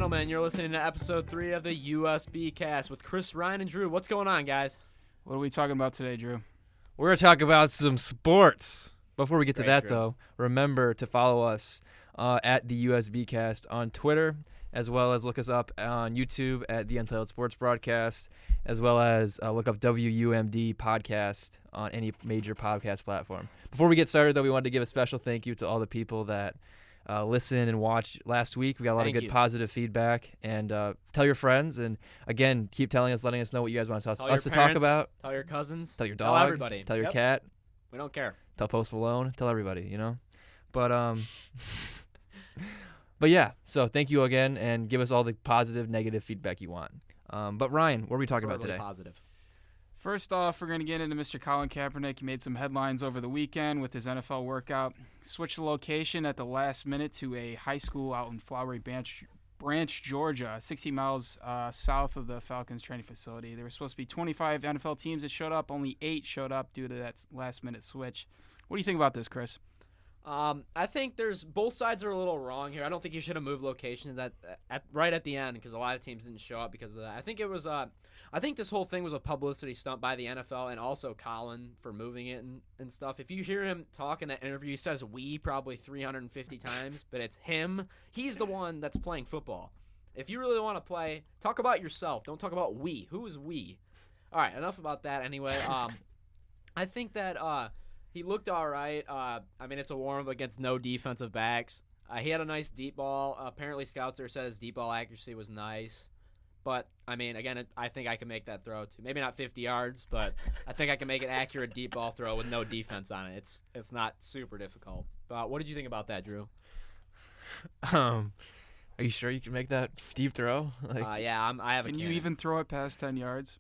gentlemen, you're listening to episode 3 of the USBcast with Chris, Ryan, and Drew. What's going on, guys? What are we talking about today, Drew? We're going to talk about some sports. Before we get to that, Drew. though, remember to follow us at the USBcast on Twitter, as well as look us up on YouTube at the Untitled Sports Broadcast, as well as look up WUMD Podcast on any major podcast platform. Before we get started, though, we wanted to give a special thank you to all the people that listen and watch last week. We got a lot of good positive feedback. And tell your friends. And, again, keep telling us, letting us know what you guys want us to talk about. Tell your cousins. Tell your dog. Tell everybody. Tell your cat. We don't care. Tell Post Malone. Tell everybody, you know. But, but yeah, so thank you again, and give us all the positive, negative feedback you want. But, Ryan, what are we talking about today? Positive. First off, we're going to get into Mr. Colin Kaeperrnick. He made some headlines over the weekend with his NFL workout. Switched the location at the last minute to a high school out in Flowery Branch, Georgia, 60 miles south of the Falcons training facility. There were supposed to be 25 NFL teams that showed up. Only 8 showed up due to that last-minute switch. What do you think about this, Chris? I think both sides are a little wrong here. I don't think you should have moved locations right at the end because a lot of teams didn't show up because of that. I think I think this whole thing was a publicity stunt by the NFL and also Colin for moving it and stuff. If you hear him talk in that interview, he says "we" probably 350 times, but it's him. He's the one that's playing football. If you really want to play, talk about yourself. Don't talk about we. Who is we? All right, enough about that anyway. I think that he looked all right. I mean, it's a warm-up against no defensive backs. He had a nice deep ball. Apparently, Scoutser says deep ball accuracy was nice. But, I mean, again, I think I can make that throw, too. Maybe not 50 yards, but I think I can make an accurate deep ball throw with no defense on it. It's not super difficult. But what did you think about that, Drew? Are you sure you can make that deep throw? Yeah, I have a Can cannon. you even throw it past 10 yards?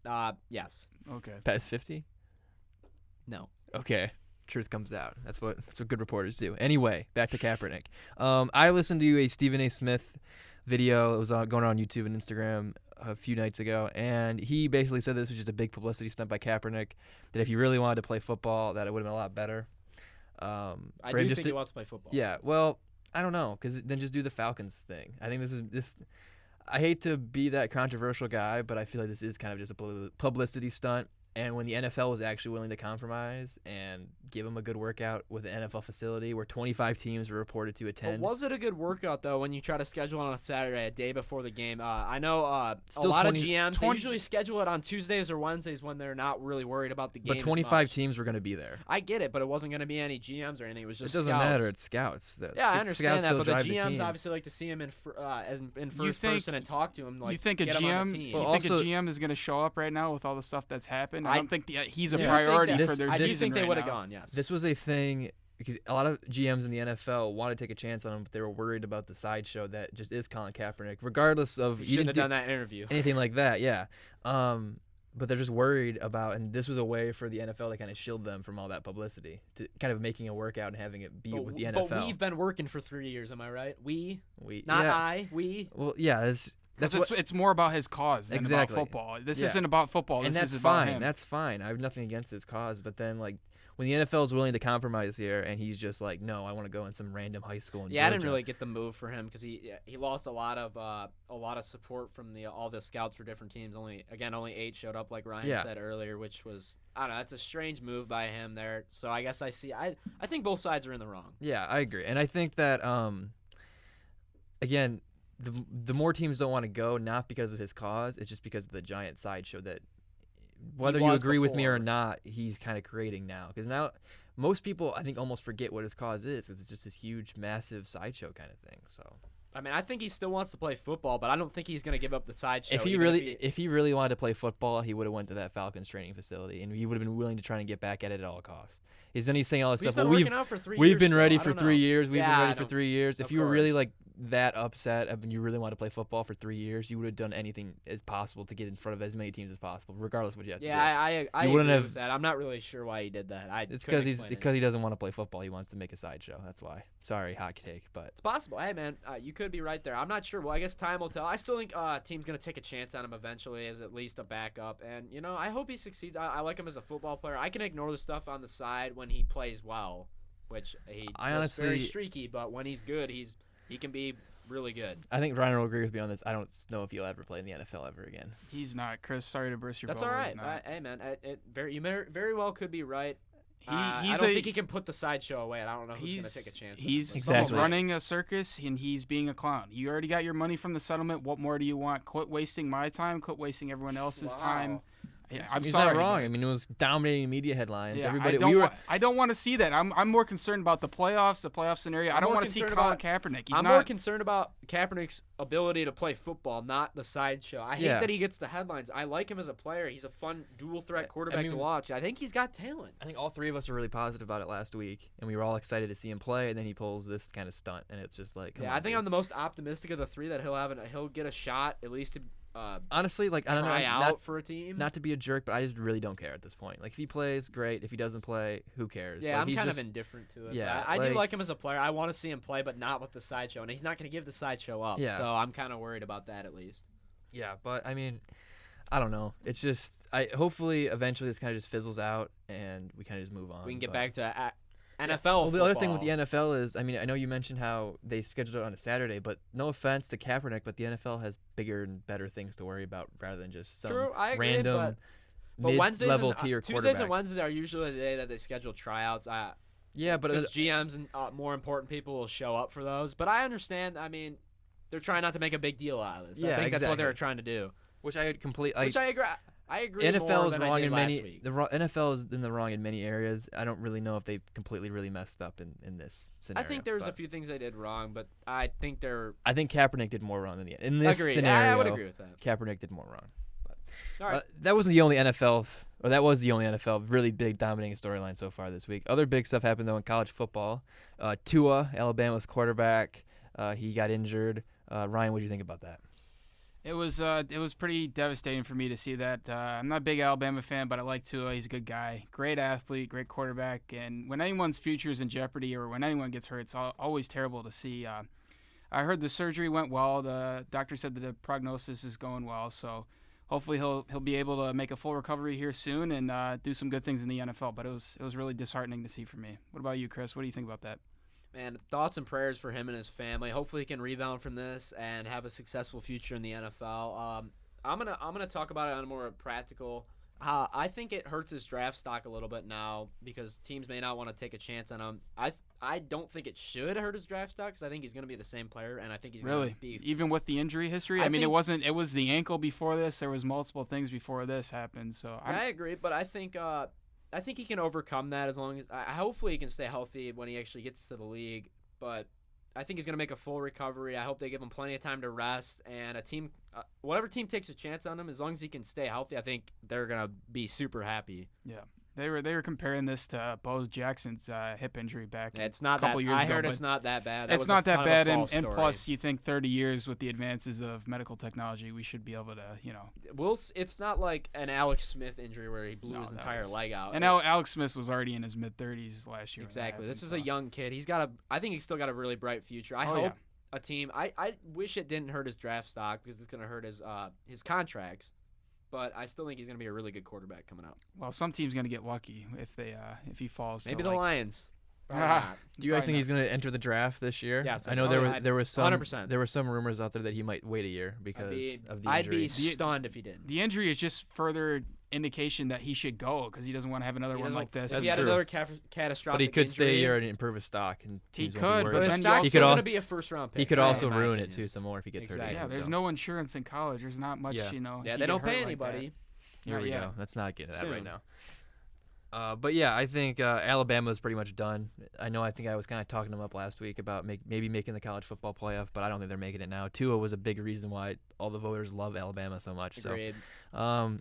Yes. Okay. Past 50? No. Okay. Truth comes out. That's what good reporters do. Anyway, back to Kaepernick. I listened to a Stephen A. Smith video. It was going on YouTube and Instagram a few nights ago, and he basically said this was just a big publicity stunt by Kaepernick, that if he really wanted to play football, that it would have been a lot better. I do think he wants to play football. Yeah, well, I don't know, because then just do the Falcons thing. I think this. I hate to be that controversial guy, but I feel like this is kind of just a publicity stunt. And when the NFL was actually willing to compromise and give him a good workout with an NFL facility where 25 teams were reported to attend. But was it a good workout, though, when you try to schedule it on a Saturday, a day before the game? I know a lot of GMs, they usually schedule it on Tuesdays or Wednesdays when they're not really worried about the game. But 25 teams were going to be there. I get it, but it wasn't going to be any GMs or anything. It was just It doesn't scouts. matter. It's scouts. Yeah, I understand that, but the GMs team. obviously like to see him in first person and talk to him. Like, you think a get him on the team. a GM is going to show up right now with all the stuff that's happened? I don't think he's a Yeah. priority I for their I season do think they right would have now. gone, yes. This was a thing because a lot of GMs in the NFL wanted to take a chance on him, but they were worried about the sideshow that just is Colin Kaepernick, regardless of You shouldn't have done that interview. anything like that. Yeah, but they're just worried about, and this was a way for the NFL to kind of shield them from all that publicity, to kind of making a workout and having it be with the NFL. But we've been working for 3 years, am I right? We, we Well, yeah, It's more about his cause than about football. This isn't about football. And this that's is about fine. him. That's fine. I have nothing against his cause. But then, like, when the NFL is willing to compromise here, and he's just like, no, I want to go in some random high school in Georgia. I didn't really get the move for him because he lost a lot of support from all the scouts for different teams. Only 8 showed up, like Ryan said earlier, which was, I don't know, that's a strange move by him there. So I guess I think both sides are in the wrong. Yeah, I agree, and I think that again. The more teams don't want to go, not because of his cause, it's just because of the giant sideshow that, whether you agree with me or not, he's kind of creating now. Because now, most people, I think, almost forget what his cause is, because it's just this huge, massive sideshow kind of thing. So, I mean, I think he still wants to play football, but I don't think he's going to give up the sideshow. If he really wanted to play football, he would have went to that Falcons training facility, and he would have been willing to try and get back at it at all costs. He's saying all this stuff. Been working out for 3 years. We've been ready for 3 years. We've been ready for 3 years. If you were really like that upset and you really want to play football for 3 years, you would have done anything as possible to get in front of as many teams as possible, regardless of what you have to do. Yeah, I agree with that. I'm not really sure why he did that. It's because he doesn't want to play football. He wants to make a sideshow. That's why. Sorry, hot take, but it's possible. Hey, man, you could be right there. I'm not sure. Well, I guess time will tell. I still think team's gonna take a chance on him eventually as at least a backup, and I hope he succeeds. I like him as a football player. I can ignore the stuff on the side when he plays well, which he was very streaky. But when he's good, he can be really good. I think Ryan will agree with me on this. I don't know if he'll ever play in the NFL ever again. He's not, Chris. Sorry to burst your That's bubble. all He's right. not. Hey, man, you very well could be right. I He's don't think he can put the sideshow away. I don't know who's going to take a chance. He's running a circus, and he's being a clown. You already got your money from the settlement. What more do you want? Quit wasting my time. Quit wasting everyone else's time. Yeah, I'm He's sorry. not wrong. I mean, it was dominating media headlines. Yeah, Everybody, I don't want to see that. I'm more concerned about the playoff scenario. I don't want to see Colin Kaepernick. I'm more concerned about Kaepernick's ability to play football, not the sideshow. I hate that he gets the headlines. I like him as a player. He's a fun dual threat quarterback to watch. I think he's got talent. I think all three of us were really positive about it last week, and we were all excited to see him play. And then he pulls this kind of stunt, and it's just like, I think I'm the most optimistic of the three that he'll get a shot at least to. Honestly, like I don't know, out for a team. Not to be a jerk, but I just really don't care at this point. Like if he plays, great. If he doesn't play, who cares? Yeah, like, I'm kind of indifferent to it. Yeah, I do like him as a player. I want to see him play, but not with the sideshow, and he's not going to give the sideshow up. Yeah. So I'm kind of worried about that at least. Yeah, but I mean, I don't know. It's just hopefully eventually this kind of just fizzles out and we kind of just move on. We can get back to NFL. Well, the other thing with the NFL is, I mean, I know you mentioned how they scheduled it on a Saturday, but no offense to Kaepernick, but the NFL has bigger and better things to worry about rather than just some random mid-level tier quarterback. Tuesdays and Wednesdays are usually the day that they schedule tryouts. Yeah, but because GMs and more important people will show up for those. But I understand. I mean, they're trying not to make a big deal out of this. Yeah, I think that's what they were trying to do. Which I completely. Which I agree. I agree. NFL more is than wrong I did in last many. week. The NFL is in the wrong in many areas. I don't really know if they completely really messed up in this scenario. I think there's a few things they did wrong, but I think Kaepernick did more wrong than in this agreed. scenario. I would agree with that. Kaepernick did more wrong. But, all right. That was the only NFL really big dominating storyline so far this week. Other big stuff happened though in college football. Tua, Alabama's quarterback, he got injured. Ryan, what do you think about that? It was pretty devastating for me to see that. I'm not a big Alabama fan, but I like Tua. He's a good guy, great athlete, great quarterback. And when anyone's future is in jeopardy or when anyone gets hurt, it's always terrible to see. I heard the surgery went well. The doctor said that the prognosis is going well. So hopefully he'll be able to make a full recovery here soon and do some good things in the NFL. But it was really disheartening to see for me. What about you, Chris? What do you think about that? Man, thoughts and prayers for him and his family. Hopefully he can rebound from this and have a successful future in the NFL. I'm gonna talk about it on a more practical. I think it hurts his draft stock a little bit now because teams may not want to take a chance on him. I don't think it should hurt his draft stock because I think he's going to be the same player and I think he's going to be even with the injury history. I mean, it was the ankle before this. There was multiple things before this happened. So I agree, but I think he can overcome that as long as hopefully he can stay healthy when he actually gets to the league. But I think he's going to make a full recovery. I hope they give him plenty of time to rest. And whatever team takes a chance on him, as long as he can stay healthy, I think they're going to be super happy. Yeah. They were comparing this to Bo Jackson's hip injury back a years ago. I heard it's not that bad. It's not that bad, and plus, you think 30 years with the advances of medical technology, we should be able to, It's not like an Alex Smith injury where he blew his entire leg out. And Alex Smith was already in his mid-30s last year. Exactly. This is a young kid. I think he's still got a really bright future. I hope a team. I wish it didn't hurt his draft stock because it's going to hurt his contracts. But I still think he's going to be a really good quarterback coming out. Well, some team's going to get lucky if he falls. Maybe the Lions. Do you guys think he's going to enter the draft this year? Yes. I know there was some 100%. There were some rumors out there that he might wait a year because of the injury. I'd be stunned if he did. The injury is just further indication that he should go because he doesn't want to have another one like this. If he had another catastrophic but he could injury, stay a year and improve his stock. And he could, but his stock's still going to be a first-round pick. He could also ruin it too some more if he gets hurt. Yeah, there's no insurance in college. There's not much, Yeah, they don't pay anybody. Here we go. Let's not get into that right now. But yeah, I think Alabama's pretty much done. I think I was kind of talking them up last week about maybe making the college football playoff, but I don't think they're making it now. Tua was a big reason why all the voters love Alabama so much. Agreed. So,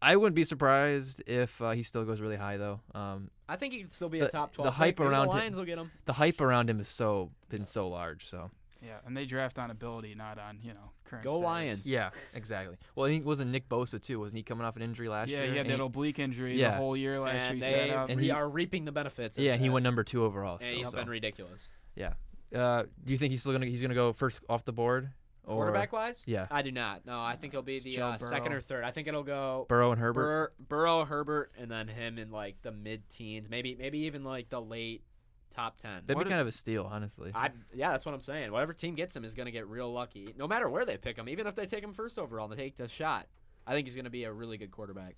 I wouldn't be surprised if he still goes really high though. I think he could still be a top 12. The hype around the Lions will get him. The hype around him has been so large. So. Yeah, and they draft on ability, not on current. Go status. Lions. Yeah, exactly. Well, I think wasn't Nick Bosa too? Wasn't he coming off an injury last year? Yeah, he had that oblique injury the whole year last year. And they are reaping the benefits. Yeah, and he went number 2 overall. And he's been ridiculous. Yeah. Do you think he's gonna go first off the board? Quarterback wise? Yeah. I do not. No, I think he'll be the second or third. I think it'll go Burrow and Herbert. Burrow, Herbert, and then him in like the mid-teens, maybe even like the late top 10. That'd be kind of a steal, honestly. Yeah, that's what I'm saying. Whatever team gets him is going to get real lucky. No matter where they pick him, even if they take him first overall and they take the shot, I think he's going to be a really good quarterback.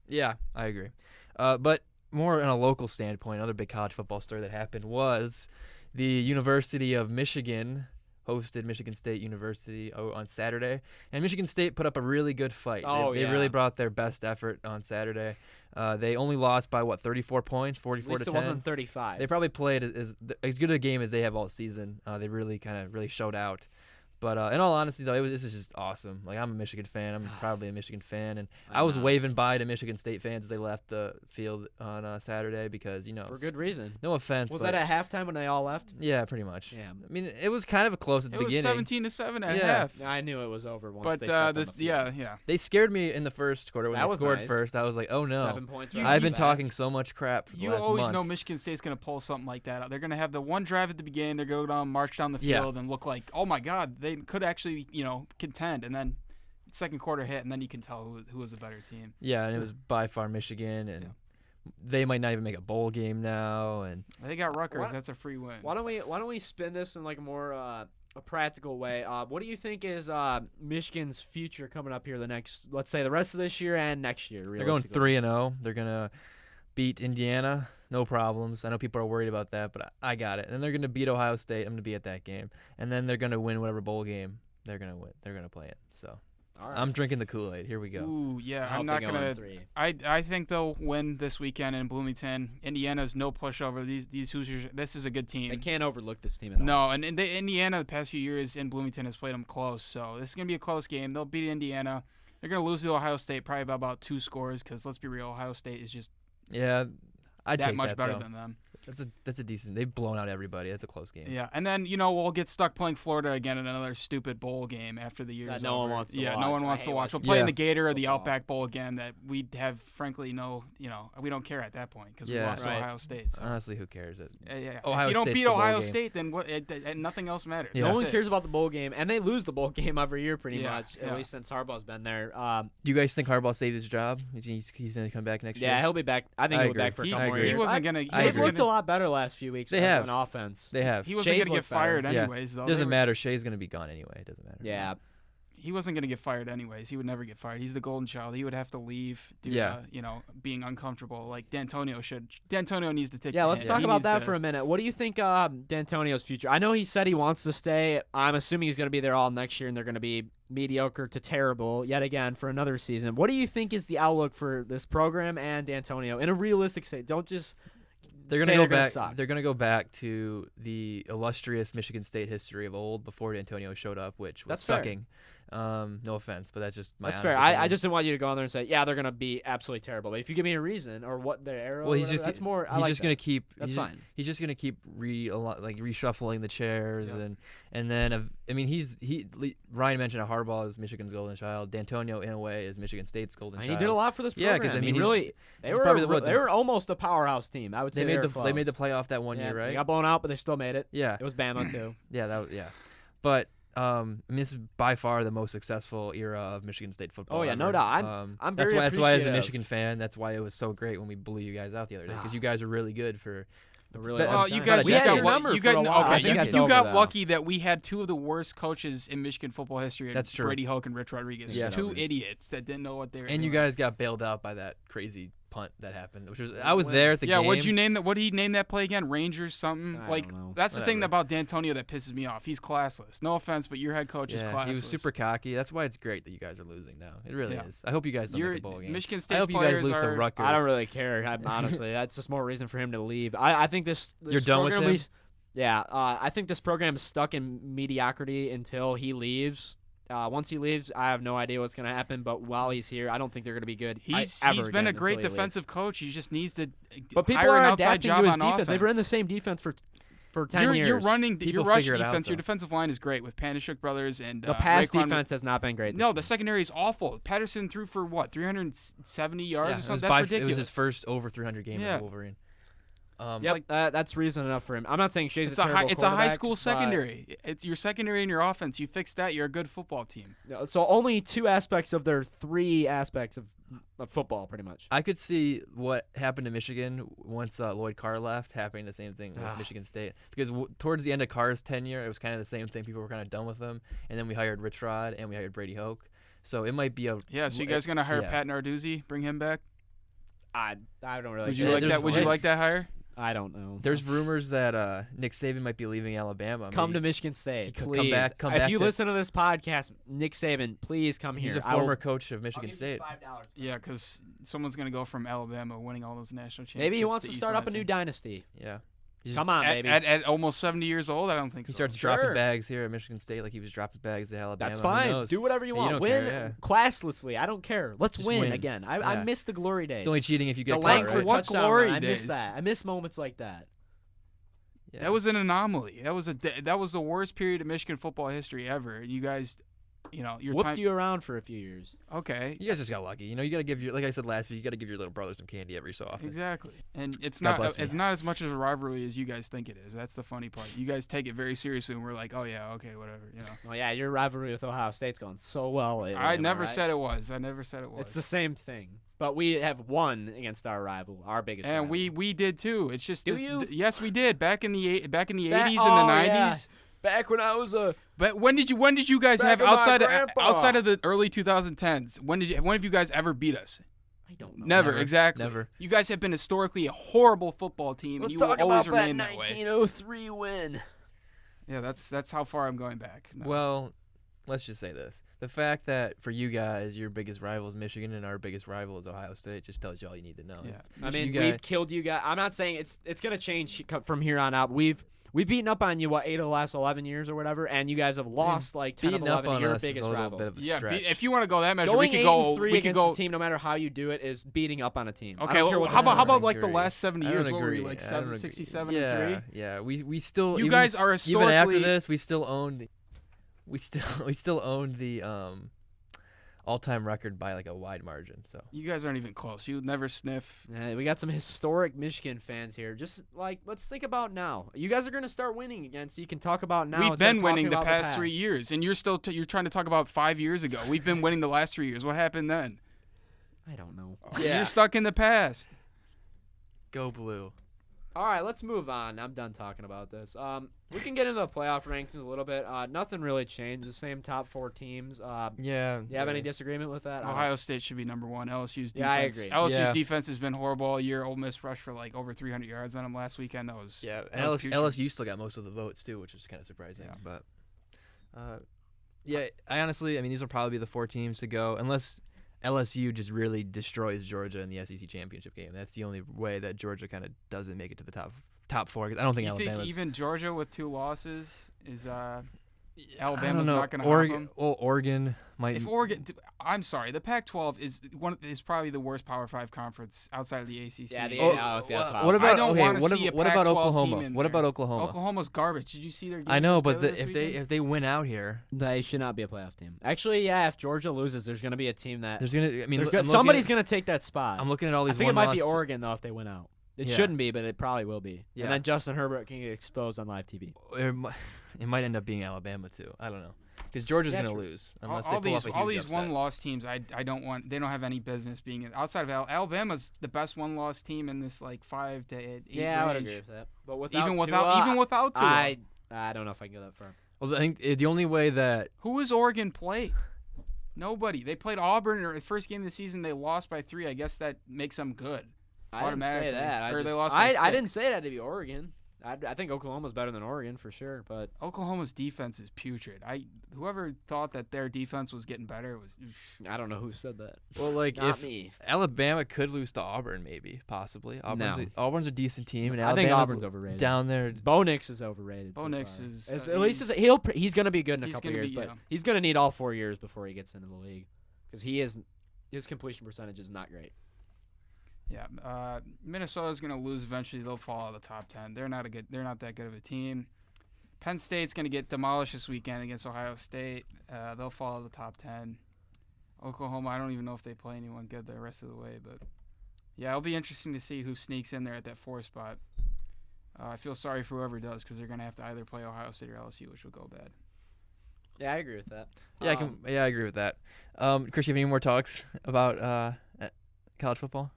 Yeah, I agree. But more on a local standpoint, another big college football story that happened was the University of Michigan hosted Michigan State University on Saturday, and Michigan State put up a really good fight. They really brought their best effort on Saturday. They only lost by 34 points, 44 to 10. At least it wasn't 35. They probably played as good a game as they have all season. They really showed out. But in all honesty, though, this is just awesome. Like, I'm a Michigan fan. I'm probably a Michigan fan, and I was waving bye to Michigan State fans as they left the field on Saturday because, for good reason. No offense. Was that at halftime when they all left? Yeah, pretty much. Yeah. I mean, it was kind of close at the beginning. It was 17-7 at half. I knew it was over once but they stepped on the field. They scared me in the first quarter when they scored nice. first. I was like, oh no. 7 points. I've been talking so much crap for the You last always month. know Michigan State's going to pull something like that out. They're going to have the one drive at the beginning. They're going to go down, march down the field, and look like, oh my God, they could actually, contend. And then second quarter hit, and then you can tell who was a better team. Yeah, and it was by far Michigan, and they might not even make a bowl game now. And they got Rutgers. That's a free win. Why don't we spin this in like a more a practical way? What do you think is Michigan's future coming up here let's say the rest of this year and next year? They're going 3-0. They're gonna beat Indiana, no problems. I know people are worried about that, but I got it. And they're gonna beat Ohio State. I'm gonna be at that game, and then they're gonna win whatever bowl game they're gonna win. They're gonna play it. So. All right. I'm drinking the Kool-Aid. Here we go. Ooh, yeah. I'm not gonna. I think they'll win this weekend in Bloomington. Indiana's no pushover. These Hoosiers. This is a good team. They can't overlook this team at all. No, and Indiana the past few years in Bloomington has played them close. So this is gonna be a close game. They'll beat Indiana. They're gonna lose to Ohio State probably by about 2 scores because let's be real, Ohio State is just I'd that take much that, better though. than them. That's a decent. They've blown out everybody. That's a close game. Yeah, and then we'll get stuck playing Florida again in another stupid bowl game after the year's no over. one wants to watch. No one wants to watch. We'll play in the Gator or the Outback Bowl again. That we have frankly we don't care at that point because we lost to Ohio State. So. Honestly, who cares? If you don't beat Ohio State, then nothing else matters. No one cares about the bowl game, and they lose the bowl game every year pretty much. At least since Harbaugh's been there. Do you guys think Harbaugh saved his job? He's going to come back next year? Yeah, he'll be back. I think he'll be back for a couple more years. He wasn't going to. They've looked a lot better last few weeks. They have on offense. They have. He wasn't going to get fired anyways, though. Doesn't matter. Shea's going to be gone anyway. It doesn't matter. Yeah. He wasn't going to get fired anyways. He would never get fired. He's the golden child. He would have to leave due to, being uncomfortable like D'Antonio should. D'Antonio needs to take let's talk about that for a minute. What do you think D'Antonio's future? I know he said he wants to stay. I'm assuming he's going to be there all next year, and they're going to be mediocre to terrible yet again for another season. What do you think is the outlook for this program and D'Antonio in a realistic state? Don't just They're going to go back. They're going to go back to the illustrious Michigan State history of old before D'Antonio showed up, which was sucking. No offense, but that's just my That's fair. I just didn't want you to go on there and say, yeah, they're going to be absolutely terrible. But if you give me a reason or what their arrow, he's just going to keep. That's fine. He's just going to keep reshuffling the chairs and then Ryan mentioned how Harbaugh is Michigan's golden child. D'Antonio in a way is Michigan State's golden child. He did a lot for this program. Yeah, because they were almost a powerhouse team. I would say they made the playoff that one year, right? They got blown out, but they still made it. Yeah, it was Bama too. But this is by far the most successful era of Michigan State football. Oh yeah, ever. no doubt. I'm very that's why as a appreciative. Michigan fan, that's why it was so great when we blew you guys out the other day because you guys are really good for. Really you guys just got lucky that we had 2 of the worst coaches in Michigan football history. That's true. Brady Hoke and Rich Rodriguez. Yeah, 2 idiots that didn't know what they were doing. And you guys got bailed out by that crazy punt that happened, which was I was there at the game. Yeah, what'd you name that? What did he name that play again? Rangers something? I don't know. That's the thing about D'Antonio that pisses me off. He's classless. No offense, but your head coach is classless. He was super cocky. That's why it's great that you guys are losing now. It really is. I hope you guys don't make a bowl game. Michigan State's I hope you guys lose to Rutgers. I don't really care. Honestly, that's just more reason for him to leave. I think this You're done with him? I think this program is stuck in mediocrity until he leaves. Once he leaves, I have no idea what's going to happen. But while he's here, I don't think they're going to be good. He's been a great defensive coach. He just needs to hire an outside job to his on defense. offense. They've run the same defense for 10 years. You're running your rush defense. Out, your defensive line is great with Panishuk brothers and the pass defense has not been great. No, the secondary is awful. Patterson threw for 370 yards or something. That's ridiculous. It was his first over 300 game as a Wolverine. That's reason enough for him. I'm not saying Shea's It's a terrible it's a high quarterback, school but- secondary. It's your secondary and your offense. You fix that, you're a good football team. So only 2 aspects of their 3 aspects of football, pretty much. I could see what happened to Michigan once Lloyd Carr left happening the same thing with Michigan State. Because towards the end of Carr's tenure, it was kind of the same thing. People were kind of done with him. And then we hired Rich Rod and we hired Brady Hoke. So it might be a... Yeah, so you guys going to hire Pat Narduzzi, bring him back? I don't really. Would you like that? Would you like that hire? I don't know. There's rumors that Nick Saban might be leaving Alabama. Come to Michigan State, please. Come back if you to- listen to this podcast, Nick Saban, please come here. He's a former coach of Michigan State. Yeah, because someone's going to go from Alabama winning all those national championships. Maybe he wants to East start up a new Lansing. dynasty. Yeah. Come on, baby. At almost 70 years old, I don't think He so. starts dropping bags here at Michigan State like he was dropping bags at Alabama. That's Who fine. knows? Do whatever you Yeah, want. don't Win care, classlessly. I don't care. Let's Just win win. again. I Yeah. miss the glory days. It's only cheating if you get the caught, Langford right? What touchdown glory run. I miss days? that. I miss moments like that. Yeah. That was an anomaly. That was the worst period of Michigan football history ever. And you guys, your Whooped time. you around for a few years. Okay. You guys just got lucky. You got to give your, like I said last week, you got to give your little brother some candy every so often. Exactly. And it's God not bless me. it's not as much of a rivalry as you guys think it is. That's the funny part. You guys take it very seriously, and we're like, oh yeah, okay, whatever. Well, yeah, your rivalry with Ohio State's going so well lately. I am never right? said it was. I never said it was. It's the same thing. But we have won against our rival, our biggest rival. And we did too. It's just Do you? Yes, we did back in the 80s and the Oh, 90s. yeah. Back when I was a... But when did you guys Back have with my outside grandpa. of the early 2010s? When have you guys ever beat us? I don't know. Never, Never. exactly. Never. You guys have been historically a horrible football team, and you will always remain that way. 1903 win. Yeah, that's how far I'm going back. No. Well, let's just say this. The fact that for you guys, your biggest rival is Michigan and our biggest rival is Ohio State just tells you all you need to know. Yeah. I mean, You guys- we've killed you guys. I'm not saying it's going to change from here on out. We've beaten up on you, 8 of the last 11 years or whatever, and you guys have lost 10 of Beating up 11. on Your us is biggest a little rival. bit of a Yeah, stretch. if you want to go that measure, Going we 8 could go. and 3 We could against go. a team, no matter how you do it, is beating up on a team. I Okay, don't care well, what how the about score is. like the agree. last 70 I don't years? What were we agree. like I don't agree. 67 yeah, and 3? Yeah, we still You even, guys are historically even after this, we still owned the all-time record by like a wide margin. So You guys aren't even close. You never sniff. We got some historic Michigan fans here. Just let's think about now. You guys are going to start winning again, so you can talk about now. We've instead of been winning talking the about past 3 years, and you're still you're trying to talk about 5 years ago. We've been winning the last 3 years. What happened then? I don't know. You're stuck in the past. go blue. All right, let's move on. I'm done talking about this. We can get into the playoff rankings a little bit. Nothing really changed. The same top 4 teams. Yeah. You have any disagreement with that? Ohio State should be number 1. LSU's defense. Yeah, I agree. LSU's Yeah. defense has been horrible all year. Ole Miss rushed for like over 300 yards on them last weekend. That was Yeah, that and was putrid. LSU still got most of the votes too, which is kind of surprising. Yeah. But I honestly, these will probably be the 4 teams to go, unless LSU just really destroys Georgia in the SEC championship game. That's the only way that Georgia kind of doesn't make it to the top 4. 'Cause I don't think You Alabama's. think even Georgia with 2 losses is I Alabama's don't know. not going to Oregon, them? well, Oregon might. If Oregon, I'm sorry, the Pac-12 is probably the worst Power 5 conference outside of the ACC. Yeah, the Oh, that's what what I about I don't okay, wanna what, see a what about Pac-12 Oklahoma? team in What there. about Oklahoma? Oklahoma's garbage. Did you see their game? I know, against but Baylor this if weekend? they win out here, They should not be a playoff team. Actually, yeah, if Georgia loses, there's going to be a team that there's gonna. I'm somebody's looking going to take that spot. I'm looking at all I these. think it might be one-loss- Oregon though if they win out. It Yeah. shouldn't be, but it probably will be. Yeah. And then Justin Herbert can get exposed on live TV. It might end up being Alabama too. I don't know, because Georgia's Yeah, gonna true. lose unless all they pull off a all huge these upset. one-loss teams, I don't want. They don't have any business being in. Outside of Alabama's the best one-loss team in this like 5 to 8 Yeah, I would range. agree with that. But without Even Tua, without Tua. I don't know if I can go that far. Well, I think the only way that Who is Oregon play? Nobody. They played Auburn in the first game of the season. They lost by 3. I guess that makes them good. I didn't say Automatically. that. Or they lost by I 6. didn't say that to be Oregon. I think Oklahoma's better than Oregon for sure, but Oklahoma's defense is putrid. Whoever thought that their defense was getting better was. I don't know who said that. well, like Not if me. Alabama could lose to Auburn, maybe possibly. Auburn's a decent team, and I think Alabama's Auburn's overrated. down there. Bo Nix is overrated. Bo so Nix far. is, As- I at least mean- he's going to be good in a he's couple gonna years, be, but yeah. he's going to need all 4 years before he gets into the league because his completion percentage is not great. Yeah, Minnesota's going to lose eventually. They'll fall out of the top 10. They're not that good of a team. Penn State's going to get demolished this weekend against Ohio State. They'll fall out of the top 10. Oklahoma, I don't even know if they play anyone good the rest of the way, but yeah, it'll be interesting to see who sneaks in there at that 4 spot. I feel sorry for whoever does because they're going to have to either play Ohio State or LSU, which will go bad. Yeah, I agree with that. Yeah, I agree with that. Chris, you have any more talks about college football?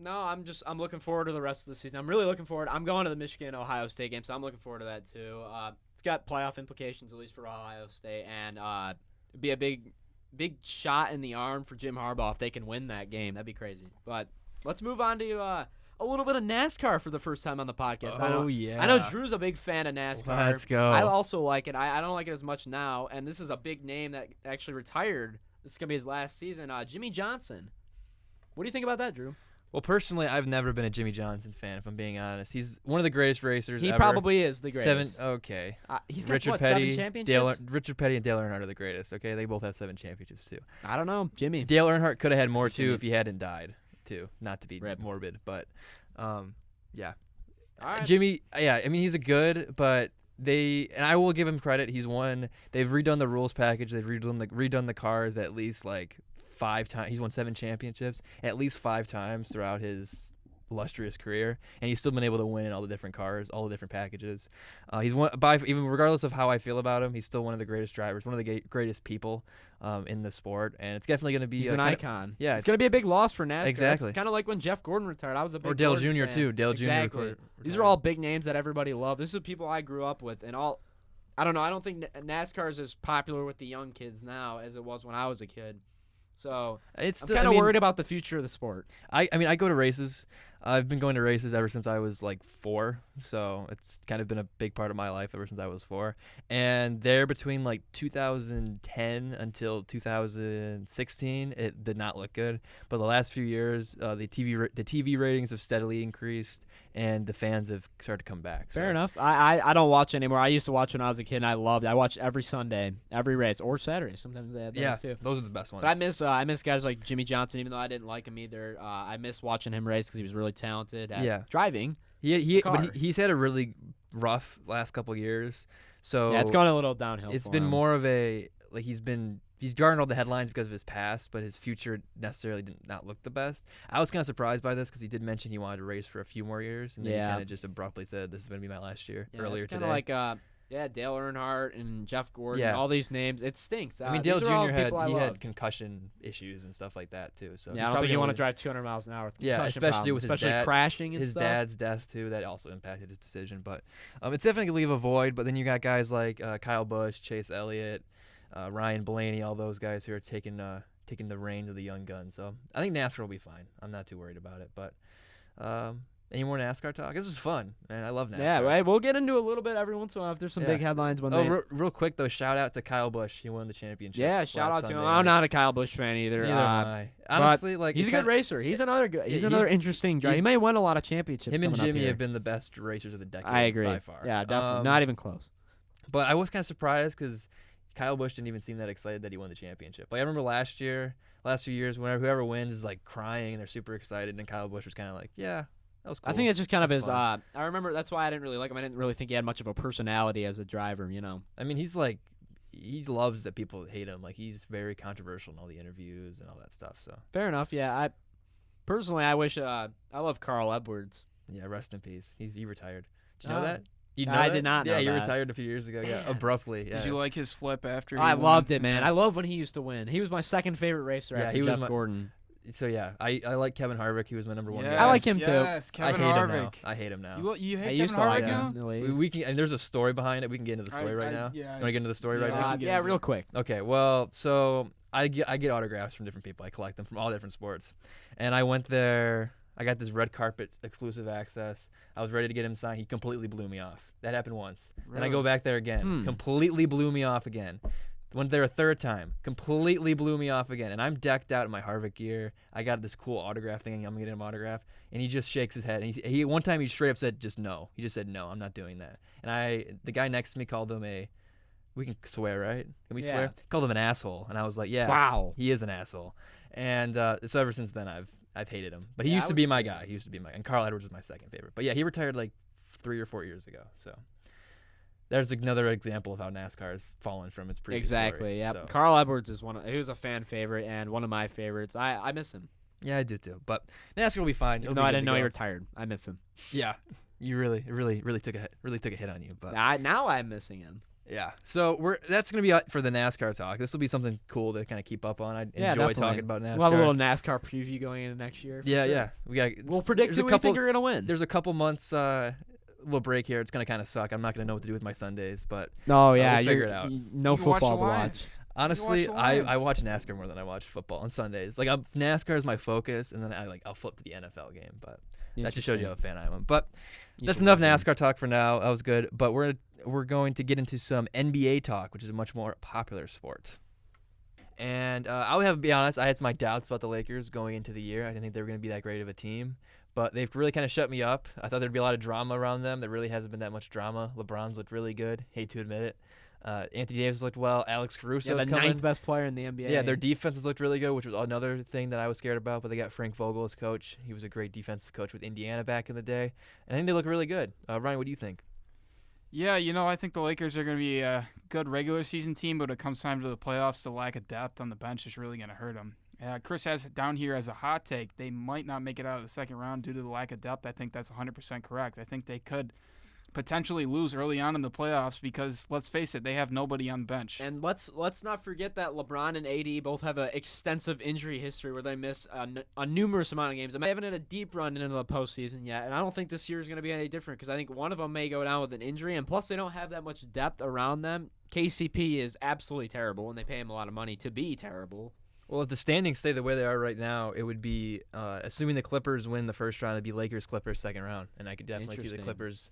No, I'm looking forward to the rest of the season. I'm really looking forward. I'm going to the Michigan-Ohio State game, so I'm looking forward to that too. It's got playoff implications, at least for Ohio State, and it'd be a big shot in the arm for Jim Harbaugh if they can win that game. That'd be crazy. But let's move on to a little bit of NASCAR for the first time on the podcast. Oh, I know Drew's a big fan of NASCAR. Let's go. I also like it. I don't like it as much now, and this is a big name that actually retired. This is going to be his last season. Jimmie Johnson. What do you think about that, Drew? Well, personally, I've never been a Jimmie Johnson fan, if I'm being honest. He's one of the greatest racers He ever. probably is the greatest. Okay. He's got, Richard what, Petty, 7 championships? Richard Petty and Dale Earnhardt are the greatest, okay? They both have 7 championships, too. I don't know. Jimmy. Dale Earnhardt could have had more, That's a too, Jimmy. if he hadn't died, too. Not to be Rip. morbid, but, yeah. All right. Jimmy, yeah, I mean, he's a good, but and I will give him credit. They've redone the rules package. They've redone the cars at least, 5 times. He's won 7 championships at least 5 times throughout his illustrious career, and he's still been able to win in all the different cars, all the different packages. He's even regardless of how I feel about him, he's still one of the greatest drivers, one of the greatest people in the sport, and it's definitely going to be He's an icon. Yeah, it's going to be a big loss for NASCAR. Exactly. Kind of like when Jeff Gordon retired. I was a big or Dale Gordon Jr. fan. too. Dale exactly. Jr. These are all big names that everybody loves. This is people I grew up with, and all. I don't know. I don't think NASCAR is as popular with the young kids now as it was when I was a kid. So I'm kind of worried about the future of the sport. I mean, I go to races. I've been going to races ever since I was 4, so it's kind of been a big part of my life ever since I was 4. And there between 2010 until 2016, it did not look good. But the last few years, the TV ratings have steadily increased, and the fans have started to come back. Fair enough. I don't watch anymore. I used to watch when I was a kid, and I loved it. I watched every Sunday, every race, or Saturday. Sometimes they had those too. Those are the best ones. But I miss guys like Jimmie Johnson, even though I didn't like him either. I miss watching him race because he was really talented at driving. He's had a really rough last couple years. So yeah, it's gone a little downhill. It's been more of a he's garnered all the headlines because of his past, but his future necessarily did not look the best. I was kind of surprised by this because he did mention he wanted to race for a few more years, and then he kind of just abruptly said this is going to be my last year earlier it's today. Kind of like Dale Earnhardt and Jeff Gordon, all these names. It stinks. I mean, Dale Jr. had concussion issues and stuff like that too. So I don't think you want to drive 200 miles an hour with concussion especially with especially his dad, crashing and his stuff. dad's death too. That also impacted his decision. But it's definitely gonna leave a void. But then you got guys like Kyle Busch, Chase Elliott, Ryan Blaney, all those guys who are taking the reins of the young guns. So I think NASCAR will be fine. I'm not too worried about it. But any more NASCAR talk? This is fun, man. I love NASCAR. Yeah, right. We'll get into a little bit every once in a while if there's some big headlines. Real quick though, shout out to Kyle Busch. He won the championship. Yeah, shout out to him. I'm not a Kyle Busch fan either. Neither am I. Honestly, he's a good racer. He's another interesting driver. He may win a lot of championships. Him and Jimmie have been the best racers of the decade. I agree. By far. Yeah, definitely. Not even close. But I was kind of surprised because Kyle Busch didn't even seem that excited that he won the championship. I remember last few years, whenever whoever wins is crying and they're super excited, and Kyle Busch was kind of like, yeah. That was cool. I think it's just kind of his. I remember that's why I didn't really like him. I didn't really think he had much of a personality as a driver. I mean, he loves that people hate him. He's very controversial in all the interviews and all that stuff. So fair enough. Yeah, I wish. I love Carl Edwards. Yeah, rest in peace. He retired. Did you know that? I did not know that. Yeah, he retired a few years ago. Yeah, abruptly. Yeah. Did you like his flip after? I loved it, man. I love when he used to win. He was my second favorite racer after Jeff Gordon. So yeah, I like Kevin Harvick. He was my number one guy. I like him too. Kevin Harvick. I hate him now. You hate Kevin Harvick now? We can, and there's a story behind it. We can get into the story right now. Yeah. Want to get into the story right now? Yeah, real quick. Okay. Well, so I get autographs from different people. I collect them from all different sports, and I went there. I got this red carpet exclusive access. I was ready to get him signed. He completely blew me off. That happened once. Then I go back there again. Completely blew me off again. Went there a third time, completely blew me off again. And I'm decked out in my Harvick gear. I got this cool autograph thing. I'm going to get him autograph. And he just shakes his head. And he one time he straight up said just no. He just said, no, I'm not doing that. And the guy next to me called him we can swear, right? Can we swear? Called him an asshole. And I was like, yeah, wow, he is an asshole. And so ever since then, I've hated him. But he used to be my guy. And Carl Edwards was my second favorite. But yeah, he retired 3 or 4 years ago. So there's another example of how NASCAR has fallen from its previous glory. Yeah. So. Carl Edwards is he was a fan favorite and one of my favorites. I miss him. Yeah, I do too. But NASCAR will be fine. Even though I didn't know he retired. I miss him. Yeah. You really took a hit on you. But now I'm missing him. yeah, so that's gonna be it for the NASCAR talk. This will be something cool to kind of keep up on. I enjoy definitely. talking about NASCAR. We'll have a little NASCAR preview going into next year. Yeah. We'll predict who we think are gonna win. There's a couple months. Little break here. It's gonna kind of suck. I'm not gonna know what to do with my Sundays, but we'll figure it out. No football to watch. Honestly, I watch NASCAR more than I watch football on Sundays. Like NASCAR is my focus, and then I'll flip to the NFL game. But that just shows you how a fan I am. But that's enough NASCAR talk for now. That was good. But we're going to get into some NBA talk, which is a much more popular sport. And I'll have to be honest. I had my doubts about the Lakers going into the year. I didn't think they were going to be that great of a team. But they've really kind of shut me up. I thought there'd be a lot of drama around them. There really hasn't been that much drama. LeBron's looked really good. Hate to admit it. Anthony Davis looked well. Alex Caruso's the coming. 9th best player in the NBA. Yeah, their defense has looked really good, which was another thing that I was scared about. But they got Frank Vogel as coach. He was a great defensive coach with Indiana back in the day. And I think they look really good. Ryan, what do you think? Yeah, I think the Lakers are going to be a good regular season team, but when it comes time to the playoffs, the lack of depth on the bench is really going to hurt them. Chris has it down here as a hot take. They might not make it out of the second round due to the lack of depth. I think that's 100% correct. I think they could potentially lose early on in the playoffs because, let's face it, they have nobody on the bench. And let's not forget that LeBron and AD both have an extensive injury history where they miss a numerous amount of games. They haven't had a deep run into the postseason yet, and I don't think this year is going to be any different because I think one of them may go down with an injury, and plus they don't have that much depth around them. KCP is absolutely terrible, and they pay him a lot of money to be terrible. Well, if the standings stay the way they are right now, it would be, assuming the Clippers win the first round, it'd be Lakers-Clippers second round, and I could definitely see the Clippers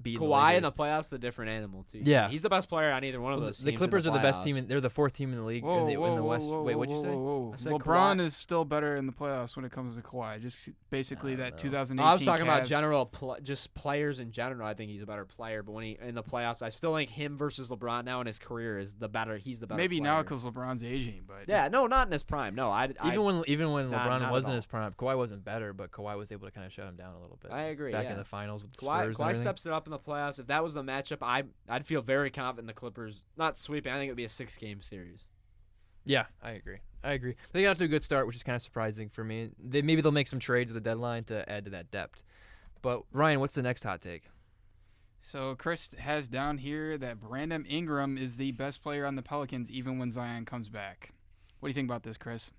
beating Kawhi the in the playoffs, a different animal too. Yeah, he's the best player on either one of those teams. The Clippers are the best team. They're the fourth team in the league in the West. Wait, what'd you say? Whoa. I said LeBron Kawhi. Is still better in the playoffs when it comes to Kawhi. Just basically that 2018. I was talking about Cavs. just players in general. I think he's a better player, but when he in the playoffs, I still think him versus LeBron now in his career is the better. He's the better. Maybe player. now because LeBron's aging, but yeah, no, not in his prime. No, even when LeBron not wasn't at in his prime, Kawhi wasn't better, but Kawhi was able to kind of shut him down a little bit. I agree. Back in the finals with the Kawhi Spurs. Kawhi steps it up in the playoffs. If that was the matchup, I'd feel very confident the Clippers not sweeping. I think it would be a 6-game series. Yeah, I agree. They got off to a good start, which is kind of surprising for me. Maybe they'll make some trades at the deadline to add to that depth. But Ryan, what's the next hot take? So Chris has down here that Brandon Ingram is the best player on the Pelicans even when Zion comes back. What do you think about this, Chris?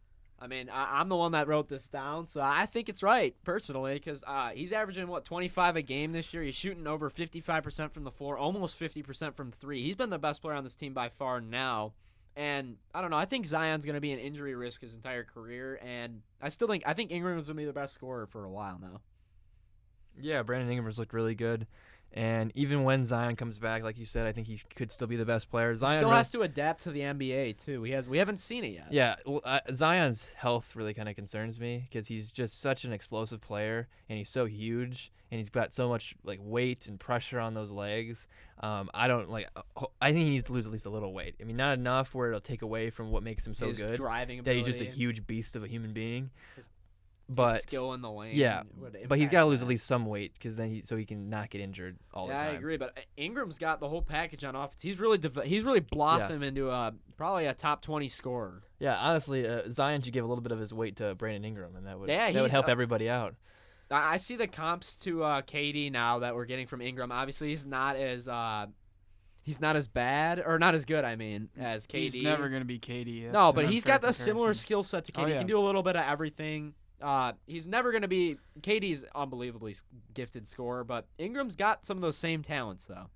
I mean, I'm the one that wrote this down, so I think it's right, personally, because he's averaging, 25 a game this year. He's shooting over 55% from the floor, almost 50% from three. He's been the best player on this team by far now. And, I don't know, I think Zion's going to be an injury risk his entire career, and I think Ingram's going to be the best scorer for a while now. Yeah, Brandon Ingram's looked really good. And even when Zion comes back, like you said, I think he could still be the best player. Zion still has to adapt to the NBA, too. We haven't seen it yet. Yeah, well, Zion's health really kind of concerns me because he's just such an explosive player, and he's so huge, and he's got so much weight and pressure on those legs. I think he needs to lose at least a little weight. I mean, not enough where it'll take away from what makes him so good. Driving that ability. he's just a huge beast of a human being. His skill in the lane. Yeah, but he's got to lose at least some weight because then so he can not get injured all the time. Yeah, I agree. But Ingram's got the whole package on offense. He's really blossomed into probably a top 20 scorer. Yeah, honestly, Zion should give a little bit of his weight to Brandon Ingram, and that would help everybody out. I see the comps to KD now that we're getting from Ingram. Obviously, he's not as bad or not as good. I mean, as KD. He's never going to be KD. No, but he's got a similar skill set to KD. Oh, yeah. He can do a little bit of everything. He's never going to be – KD's unbelievably gifted scorer, but Ingram's got some of those same talents, though.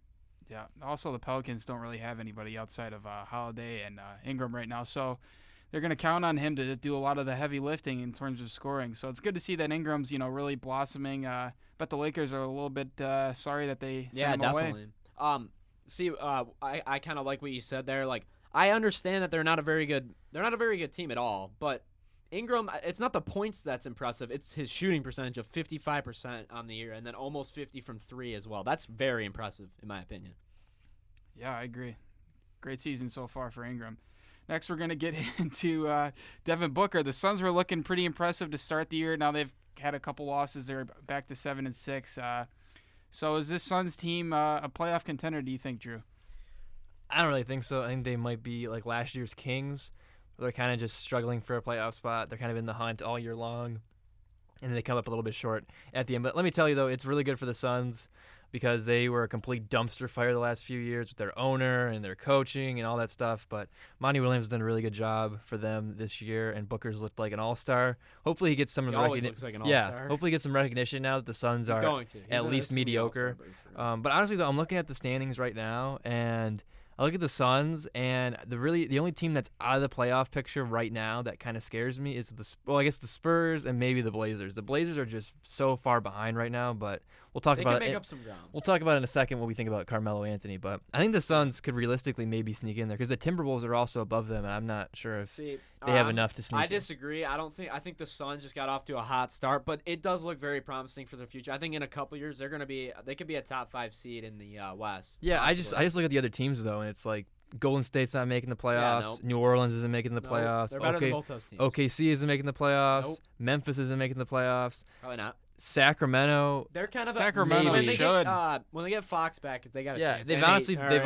Yeah. Also, the Pelicans don't really have anybody outside of Holiday and Ingram right now, so they're going to count on him to do a lot of the heavy lifting in terms of scoring. So it's good to see that Ingram's, really blossoming. But the Lakers are a little bit sorry that they sent him away. Yeah, definitely. I kind of like what you said there. I understand that they're not a very good team at all, but – Ingram, it's not the points that's impressive. It's his shooting percentage of 55% on the year and then almost 50 from three as well. That's very impressive, in my opinion. Yeah, I agree. Great season so far for Ingram. Next, we're going to get into Devin Booker. The Suns were looking pretty impressive to start the year. Now they've had a couple losses. They're back to 7-6. So is this Suns team a playoff contender, do you think, Drew? I don't really think so. I think they might be like last year's Kings. They're kind of just struggling for a playoff spot. They're kind of in the hunt all year long. and they come up a little bit short at the end. But let me tell you, though, it's really good for the Suns because they were a complete dumpster fire the last few years with their owner and their coaching and all that stuff. But Monty Williams has done a really good job for them this year, and Booker's looked like an all-star. Hopefully he gets some of the always looks like an all-star. Yeah, hopefully he gets some recognition now that the Suns He's are going to. at least mediocre. But honestly, though, I'm looking at the standings right now, and I look at the Suns, and the only team that's out of the playoff picture right now that kind of scares me is I guess the Spurs and maybe the Blazers. The Blazers are just so far behind right now, but we'll talk about it. They can make up some ground. We'll talk about it in a second when we think about Carmelo Anthony, but I think the Suns could realistically maybe sneak in there because the Timberwolves are also above them, and I'm not sure if they have enough to sneak I in. disagree. I think the Suns just got off to a hot start, but it does look very promising for the future. I think in a couple years they could be a top 5 seed in the West. Yeah, possibly. I just look at the other teams though, and it's like Golden State's not making the playoffs. nope. New Orleans isn't making the playoffs. They're better than both those teams. OKC isn't making the playoffs. Nope. Memphis isn't making the playoffs. Probably not. Sacramento. They're kind of Sacramento when they should. When they get Fox back, they got a Yeah, chance. they've And honestly Bagley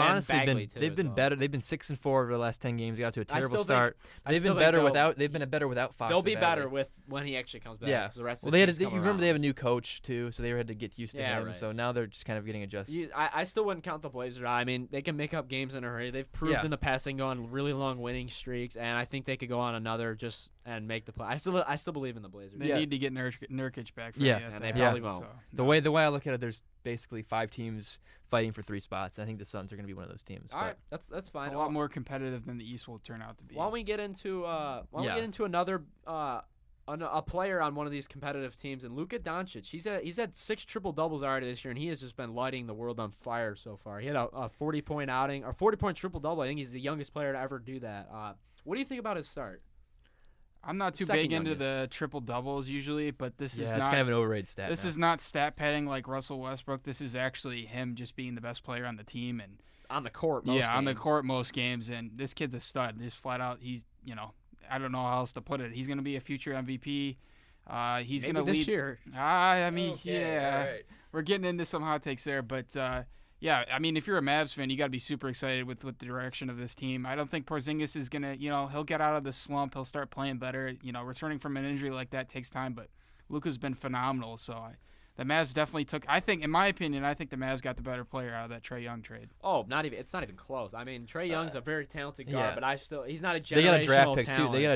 been too they've as been well. better. They've been 6-4 over the last 10 games. They got to a terrible still think- start. I They've still been think better they'll- without. They'll be better without Fox. They'll and be Bagley. better with when he actually comes back. Yeah. 'Cause the rest Well, of they the had teams come you remember around. they have a new coach too, so they had to get used to Yeah, him. right. So now they're just kind of getting adjusted. I still wouldn't count the Blazers out. I mean, they can make up games in a hurry. They've proved in the past they can go on really long winning streaks, and I think they could go on another just and make the play. I still believe in the Blazers. They need to get Nurkic back. For Yeah. me at And that. they probably won't. So, The way I look at it, there's basically 5 teams fighting for 3 spots. I think the Suns are going to be one of those teams. All but right, that's it's fine. a lot more competitive than the East will turn out to be. Why don't we get into we get into another a player on one of these competitive teams, and Luka Doncic. He's had 6 triple doubles already this year, and he has just been lighting the world on fire so far. He had a 40-point outing, or 40-point triple double. I think he's the youngest player to ever do that. What do you think about his start? I'm not too Second big into youngest. the triple doubles usually, but this is it's not kind of an overrated stat. This is not stat padding like Russell Westbrook. This is actually him just being the best player on the team and On the court, on the court most games. And this kid's a stud. Just flat out, he's I don't know how else to put it. He's going to be a future MVP. He's going to lead this year. I mean, Okay, yeah, all right. we're getting into some hot takes there, but yeah, I mean, if you're a Mavs fan, you got to be super excited with the direction of this team. I don't think Porzingis is gonna, he'll get out of the slump. He'll start playing better. Returning from an injury like that takes time, but Luka's been phenomenal. So the Mavs definitely took. I think, in my opinion, the Mavs got the better player out of that Trae Young trade. Oh, it's not even close. I mean, Trae Young's a very talented guard, yeah. but he's not a generational They got a draft pick talent. too. They got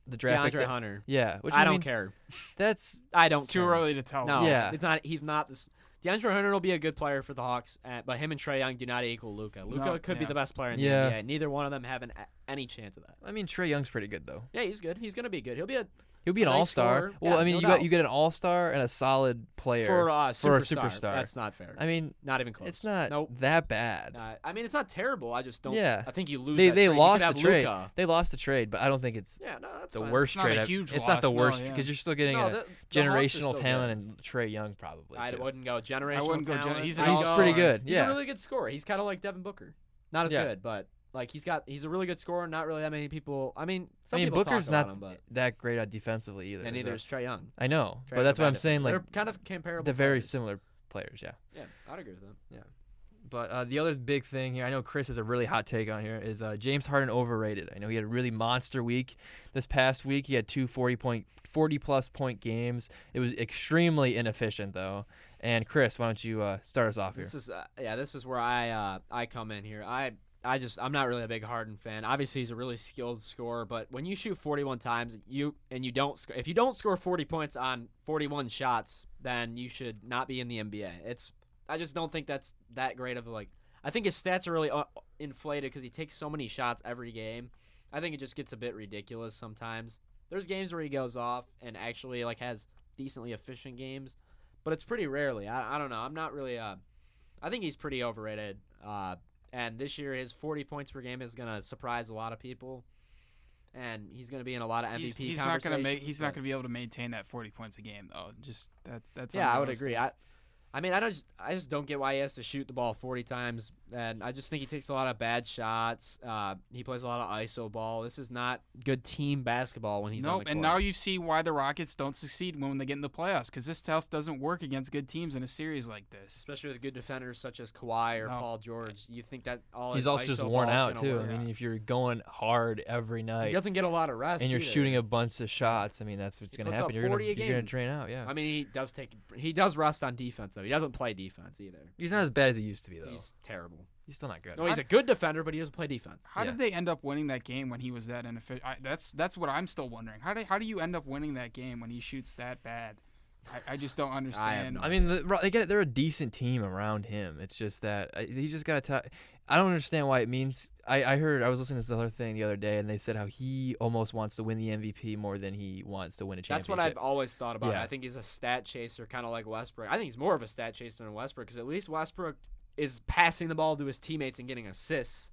the draft pick. DeAndre Hunter. Yeah, which I don't mean, care. I don't It's too care. early to tell. No, Yeah. it's not. He's not this. DeAndre Hunter will be a good player for the Hawks, but him and Trae Young do not equal Luka. Luka could be the best player in the NBA. Neither one of them have any chance of that. I mean, Trae Young's pretty good though. Yeah, he's good. He's gonna be good. He'll be an All-star. all-star. Well, Yeah, I mean, no you doubt. get an all-star and a solid player for a superstar. That's not fair. I mean, not even close. it's not Nope. that bad. I mean, it's not terrible. I just don't. Yeah. I think you lose. They that trade. lost you the could have trade. Luka. They lost the trade, but I don't think it's Yeah, no, that's the fine. worst It's not trade. a huge It's not the loss, no, worst yeah. because you're still getting No, a the Hawks are generational still talent and Trae Young probably. I too. wouldn't go generational. I wouldn't go talent. he's He's an all-star. pretty good. He's Yeah. a really good scorer. He's kind of like Devin Booker. Not as Yeah. good, but like he's a really good scorer. Not really that many people. I mean, some I mean, people Booker's talk about not him, but that great at defensively either. and neither is Trae Young. I know, Trae's but that's a what bad I'm saying. Like they're kind of comparable. they're very players. similar players. Yeah. Yeah, I'd agree with them. But the other big thing here, I know Chris has a really hot take on here, is James Harden overrated. I know he had a really monster week this past week. He had 2 40-plus point games. It was extremely inefficient, though. And Chris, why don't you start us off here? This is where I come in here. I'm not really a big Harden fan. Obviously, he's a really skilled scorer, but when you shoot 41 times, if you don't score 40 points on 41 shots, then you should not be in the NBA. I just don't think that's that great of I think his stats are really inflated because he takes so many shots every game. I think it just gets a bit ridiculous sometimes. There's games where he goes off and actually has decently efficient games, but it's pretty rarely. I don't know. I'm not really I think he's pretty overrated. And this year his 40 points per game is gonna surprise a lot of people, and he's gonna be in a lot of MVP He's conversations. not gonna be able to maintain that 40 points a game though. Just that's yeah, I would agree. I I mean, I just don't get why he has to shoot the ball 40 times, and I just think he takes a lot of bad shots. He plays a lot of iso ball. This is not good team basketball when he's on the court. And now you see why the Rockets don't succeed when they get in the playoffs, because this stuff doesn't work against good teams in a series like this. Especially with good defenders such as Kawhi or Paul George. You think that all he's his also iso just worn ball's out gonna too. work. I mean, if you're going hard every night, He doesn't get a lot of rest. and you're either. shooting a bunch of shots, I mean, that's what's going to puts up happen. You're 40 a going to game. drain out. Yeah. I mean, he does rest on defense though. He doesn't play defense either. He's not as bad as he used to be though. He's terrible. He's still not good. No, he's a good defender, but he doesn't play defense. How did they end up winning that game when he was that inefficient? That's what I'm still wondering. How do you end up winning that game when he shoots that bad? I just don't understand. I mean, they're a decent team around him. It's just that he just got to. I don't understand why it means. I was listening to this other thing the other day, and they said how he almost wants to win the MVP more than he wants to win a championship. That's what I've always thought about. Yeah. I think he's a stat chaser, kind of like Westbrook. I think he's more of a stat chaser than Westbrook because at least Westbrook is passing the ball to his teammates and getting assists,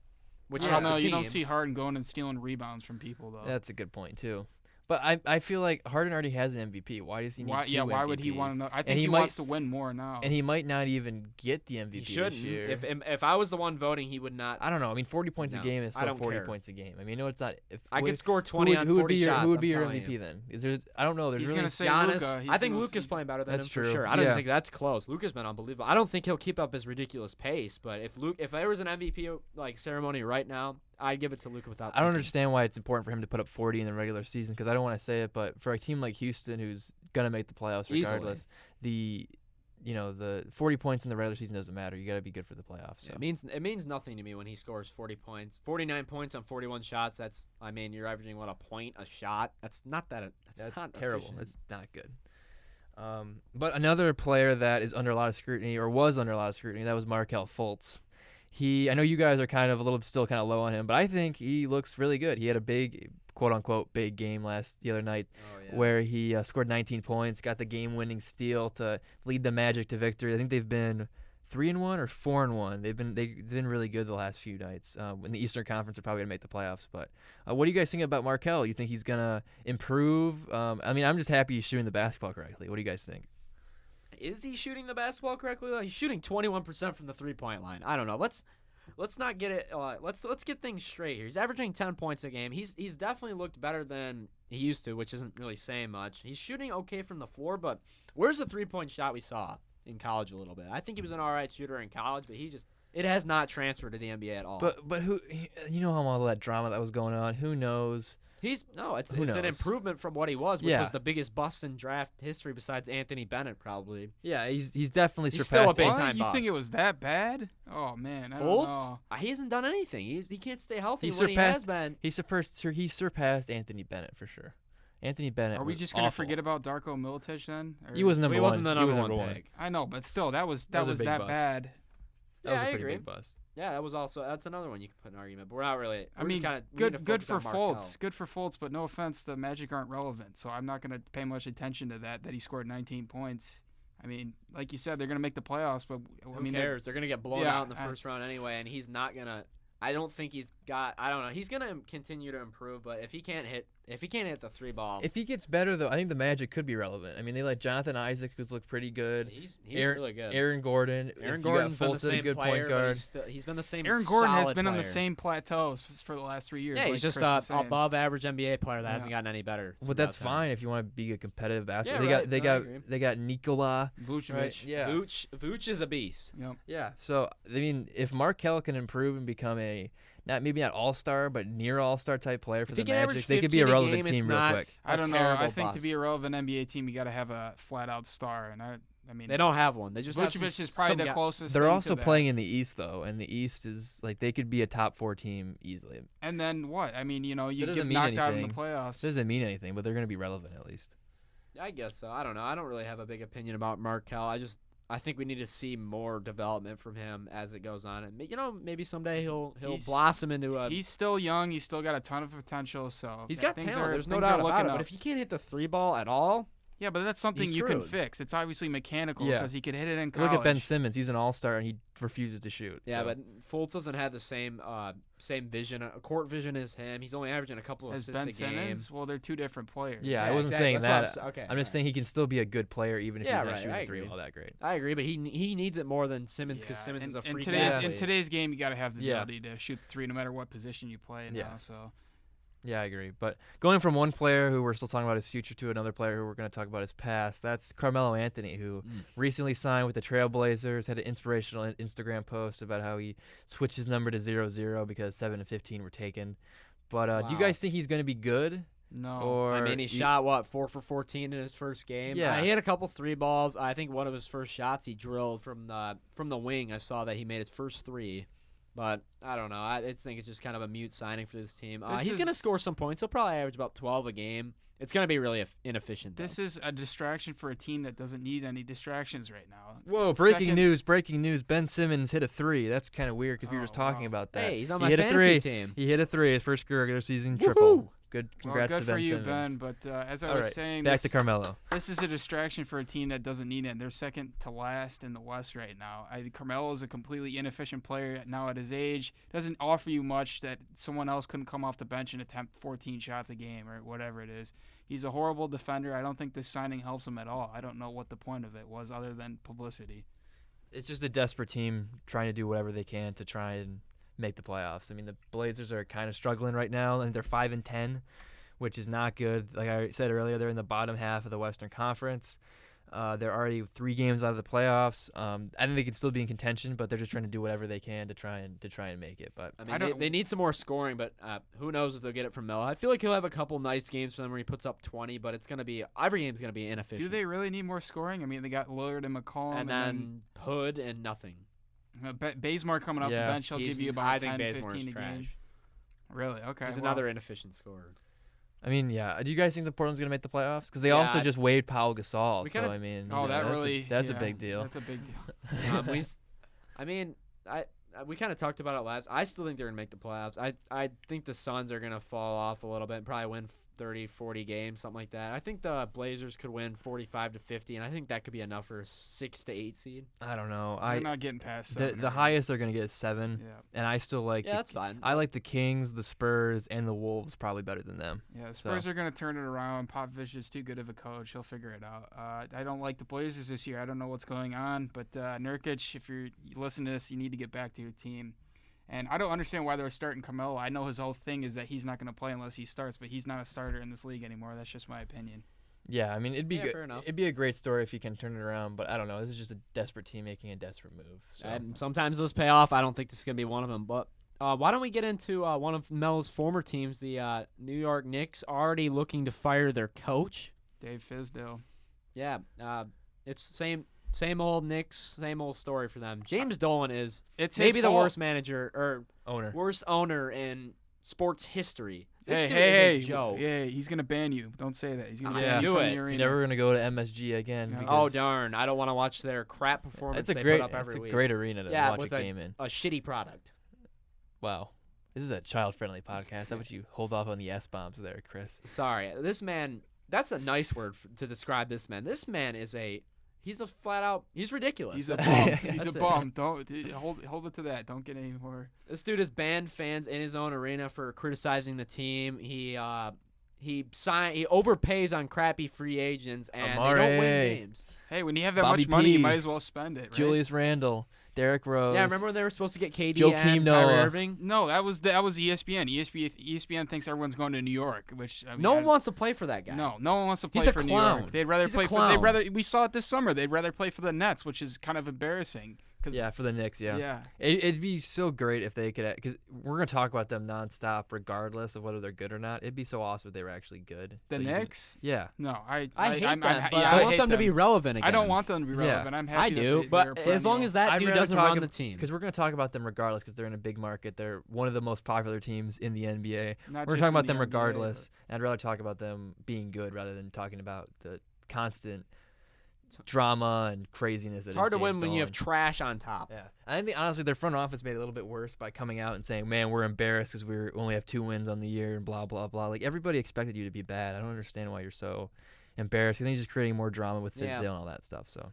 which help the team. You don't see Harden going and stealing rebounds from people though. That's a good point too. But I feel like Harden already has an MVP. Why does he need two why MVPs? would he want to know? I think he wants to win more now. And he might not even get the MVP He shouldn't. this year. If I was the one voting, he would not. I don't know. I mean, 40 points a game is I still don't 40 care. points a game. I mean, no, it's not. I could score 20 on 40 shots. Who would be I'm your telling MVP you. then? Is there? I don't know. There's He's really gonna say Giannis. Luka. I think Luka's playing better than him for true. sure. I don't Yeah. think that's close. Luka's been unbelievable. I don't think he'll keep up his ridiculous pace. But if there was an MVP like ceremony right now, I'd give it to Luka without. I don't understand why it's important for him to put up 40 in the regular season because I don't want to say it, but for a team like Houston who's gonna make the playoffs regardless, the 40 points in the regular season doesn't matter. You got to be good for the playoffs. So. It means nothing to me when he scores 40 points, 49 points on 41 shots. You're averaging a point a shot. That's not terrible. efficient. That's not good. But another player that is under a lot of scrutiny or was under a lot of scrutiny, that was Markelle Fultz. I know you guys are kind of still kind of low on him, but I think he looks really good. He had a big, quote-unquote, big game the other night where he scored 19 points, got the game-winning steal to lead the Magic to victory. I think they've been 3-1 or 4-1. They've been really good the last few nights. In the Eastern Conference, they're probably going to make the playoffs. But what do you guys think about Markelle? You think he's going to improve? I'm just happy he's shooting the basketball correctly. What do you guys think? Is he shooting the basketball correctly? He's shooting 21% from the three-point line. I don't know. Let's not get it. Let's get things straight here. He's averaging 10 points a game. He's definitely looked better than he used to, which isn't really saying much. He's shooting okay from the floor, but where's the three-point shot we saw in college a little bit? I think he was an all right shooter in college, but it has not transferred to the NBA at all. But who? You know how all that drama that was going on. Who knows? It's an improvement from what he was, which was the biggest bust in draft history besides Anthony Bennett, probably. Yeah, he's definitely He's surpassed. still a big-time You bust. think it was that bad? Oh man, I don't Fultz? know. He hasn't done anything. He can't stay healthy. He has been. He surpassed Anthony Bennett for sure. Anthony Bennett. Are we just gonna forget about Darko Milicic then? Or- He was number He one. wasn't the number one pick. I know, but still, that was a big that bust. bad. That was I a pretty agree. big bust. Yeah, that's another one you could put an argument, but we're not really. Good for Fultz. Good for Fultz, but no offense, the Magic aren't relevant, so I'm not going to pay much attention to that he scored 19 points. I mean, like you said, they're going to make the playoffs, but who cares? They're going to get blown out in the first round anyway, and he's not going to. I don't think he's got. I don't know. He's going to continue to improve, but if he can't hit the three ball, if he gets better though, I think the Magic could be relevant. I mean, they let Jonathan Isaac, who's looked pretty good. He's really good. Aaron Gordon. Gordon's been the same good player, point guard. he's been the same. Aaron Gordon has solid been on the player. same plateaus for the last 3 years. Yeah, like he's just Chris is saying. above average NBA player that hasn't gotten any better. But that's fine if you want to be a competitive basketball. Yeah, They got Nikola Vucevic. Right? Yeah. Vooch is a beast. Yep. Yeah. So I mean, if Markelle can improve and become maybe not all-star, but near all-star type player for the Magic, they could be a relevant team real quick. I don't know. I think to be a relevant NBA team, you got to have a flat-out star, and I mean they don't have one. They just Vucevic is probably the closest. They're also to that. playing in the East though, and the East is they could be a top 4 team easily. And then what? I mean, you get mean knocked out in the anything. playoffs. Doesn't mean anything, but they're going to be relevant at least. I guess so. I don't know. I don't really have a big opinion about Markelle. I think we need to see more development from him as it goes on, and maybe someday he'll blossom into a. He's still young. He's still got a ton of potential. So he's got talent. There's no doubt about it. But if he can't hit the three ball at all, Yeah, but that's something He's you can screwed. fix. It's obviously mechanical Yeah. because he could hit it in college. Look at Ben Simmons. He's an all-star, and he refuses to shoot. Yeah, so. but Fultz doesn't have the same vision, court vision as him. He's only averaging a couple of As assists Ben a game. Simmons, well, they're two different players. Yeah, I Yeah, wasn't exactly. saying That's what that. I'm okay, I'm just right. saying he can still be a good player even if Yeah, he's not right, shooting I the three agree. all that great. I agree, but he needs it more than Simmons because Simmons is a freak athlete. In today's game, you got to have the Yeah. ability to shoot the three no matter what position you play now. So. Yeah, I agree. But going from one player who we're still talking about his future to another player who we're going to talk about his past, that's Carmelo Anthony, who recently signed with the Trailblazers, had an inspirational Instagram post about how he switched his number to 0-0 because 7 and 15 were taken. But do you guys think he's going to be good? No. Or I mean, he shot, 4 for 14 in his first game? Yeah. He had a couple 3 balls. I think one of his first shots he drilled from the wing. I saw that he made his first 3. But I don't know. I think it's just kind of a mute signing for this team. He's going to score some points. He'll probably average about 12 a game. It's going to be really inefficient, though. This is a distraction for a team that doesn't need any distractions right now. Whoa, breaking news. Ben Simmons hit a 3. That's kind of weird because we were just talking about that. Hey, he's on He my hit a fantasy 3. team. He hit a 3, his first regular season triple. Good, congrats good to Ben for you, Simmons. Ben. But as I All was right, saying, back to Carmelo. This is a distraction for a team that doesn't need it. They're second to last in the West right now. Carmelo is a completely inefficient player now at his age. Doesn't offer you much that someone else couldn't come off the bench and attempt 14 shots a game or whatever it is. He's a horrible defender. I don't think this signing helps him at all. I don't know what the point of it was other than publicity. It's just a desperate team trying to do whatever they can to try and make the playoffs. I mean, the Blazers are kind of struggling right now, and they're 5-10, which is not good. Like I said earlier, they're in the bottom half of the Western Conference. They're already 3 games out of the playoffs. I think they can still be in contention, but they're just trying to do whatever they can to try and make it. But I mean, they need some more scoring, but who knows if they'll get it from Melo. I feel like he'll have a couple nice games for them where he puts up 20, but it's gonna be every game's gonna be inefficient. Do they really need more scoring? I mean, they got Lillard and McCollum, and then Hood and nothing. Bazemore coming off the bench, he'll give you about 10, 15 a game. Really? Okay. He's another inefficient scorer. I mean, yeah. Do you guys think the Portland's going to make the playoffs? Because they also just waived Paul Gasol. So, I mean, that's a big deal. That's a big deal. We kind of talked about it last. I still think they're going to make the playoffs. I think the Suns are going to fall off a little bit and probably win 30, 40 games, something like that. I think the Blazers could win 45-50, and I think that could be enough for a 6 to 8 seed. I don't know. They're not getting past 7. The highest they're going to get is 7, and I still like. Yeah, that's fine. I like the Kings, the Spurs, and the Wolves probably better than them. Yeah, the Spurs are going to turn it around. Popovich is too good of a coach. He'll figure it out. I don't like the Blazers this year. I don't know what's going on, but Nurkic, if you listen to this, you need to get back to your team. And I don't understand why they're starting Carmelo. I know his whole thing is that he's not going to play unless he starts, but he's not a starter in this league anymore. That's just my opinion. Yeah, I mean, it'd be good. Fair enough. It'd be a great story if he can turn it around, but I don't know. This is just a desperate team making a desperate move. So. And sometimes those pay off. I don't think this is going to be one of them. But why don't we get into one of Melo's former teams, the New York Knicks, already looking to fire their coach? Dave Fizdale. Yeah, it's same old Knicks, same old story for them. James Dolan is maybe the worst manager or worst owner in sports history. This dude is a joke. Yeah, he's gonna ban you. Don't say that. He's gonna ban you from the arena. You're never gonna go to MSG again. Oh darn! I don't want to watch their crap performance they put up every week. It's a great arena to watch a game in. A shitty product. Wow. This is a child-friendly podcast. How about you hold off on the S-bombs there, Chris? Sorry. This man, that's a nice word to describe this man. This man is he's a flat-out, he's ridiculous. He's a bum. He's a bum. Don't hold it to that. Don't get any more. This dude has banned fans in his own arena for criticizing the team. He overpays on crappy free agents, and they don't win games. Hey, when you have that much money, you might as well spend it, right? Julius Randle. Derrick Rose. Yeah, remember when they were supposed to get KD Joakim and Noah. Kyrie Irving? No, that was ESPN. ESPN thinks everyone's going to New York, which no one wants to play for that guy. No one wants to play for New clown. York. They'd rather He's play a clown. for. We saw it this summer. They'd rather play for the Nets, which is kind of embarrassing. Yeah, for the Knicks, yeah. Yeah. It'd be so great if they could, because we're going to talk about them nonstop regardless of whether they're good or not. It'd be so awesome if they were actually good. The Knicks? Yeah. No, I hate them, but I want them to be relevant again. I don't want them to be relevant. Yeah. I'm happy I do, but as long as that dude doesn't run the team. Because we're going to talk about them regardless because they're in a big market. They're one of the most popular teams in the NBA. We're going to talk about them regardless, and I'd rather talk about them being good rather than talking about the constant drama and craziness. It's hard to win when you have trash on top. Yeah, I think honestly their front office made it a little bit worse by coming out and saying, "Man, we're embarrassed because we only have 2 wins on the year and blah blah blah." Like everybody expected you to be bad. I don't understand why you're so embarrassed. I think he's just creating more drama with Fizdale Yeah. and all that stuff. So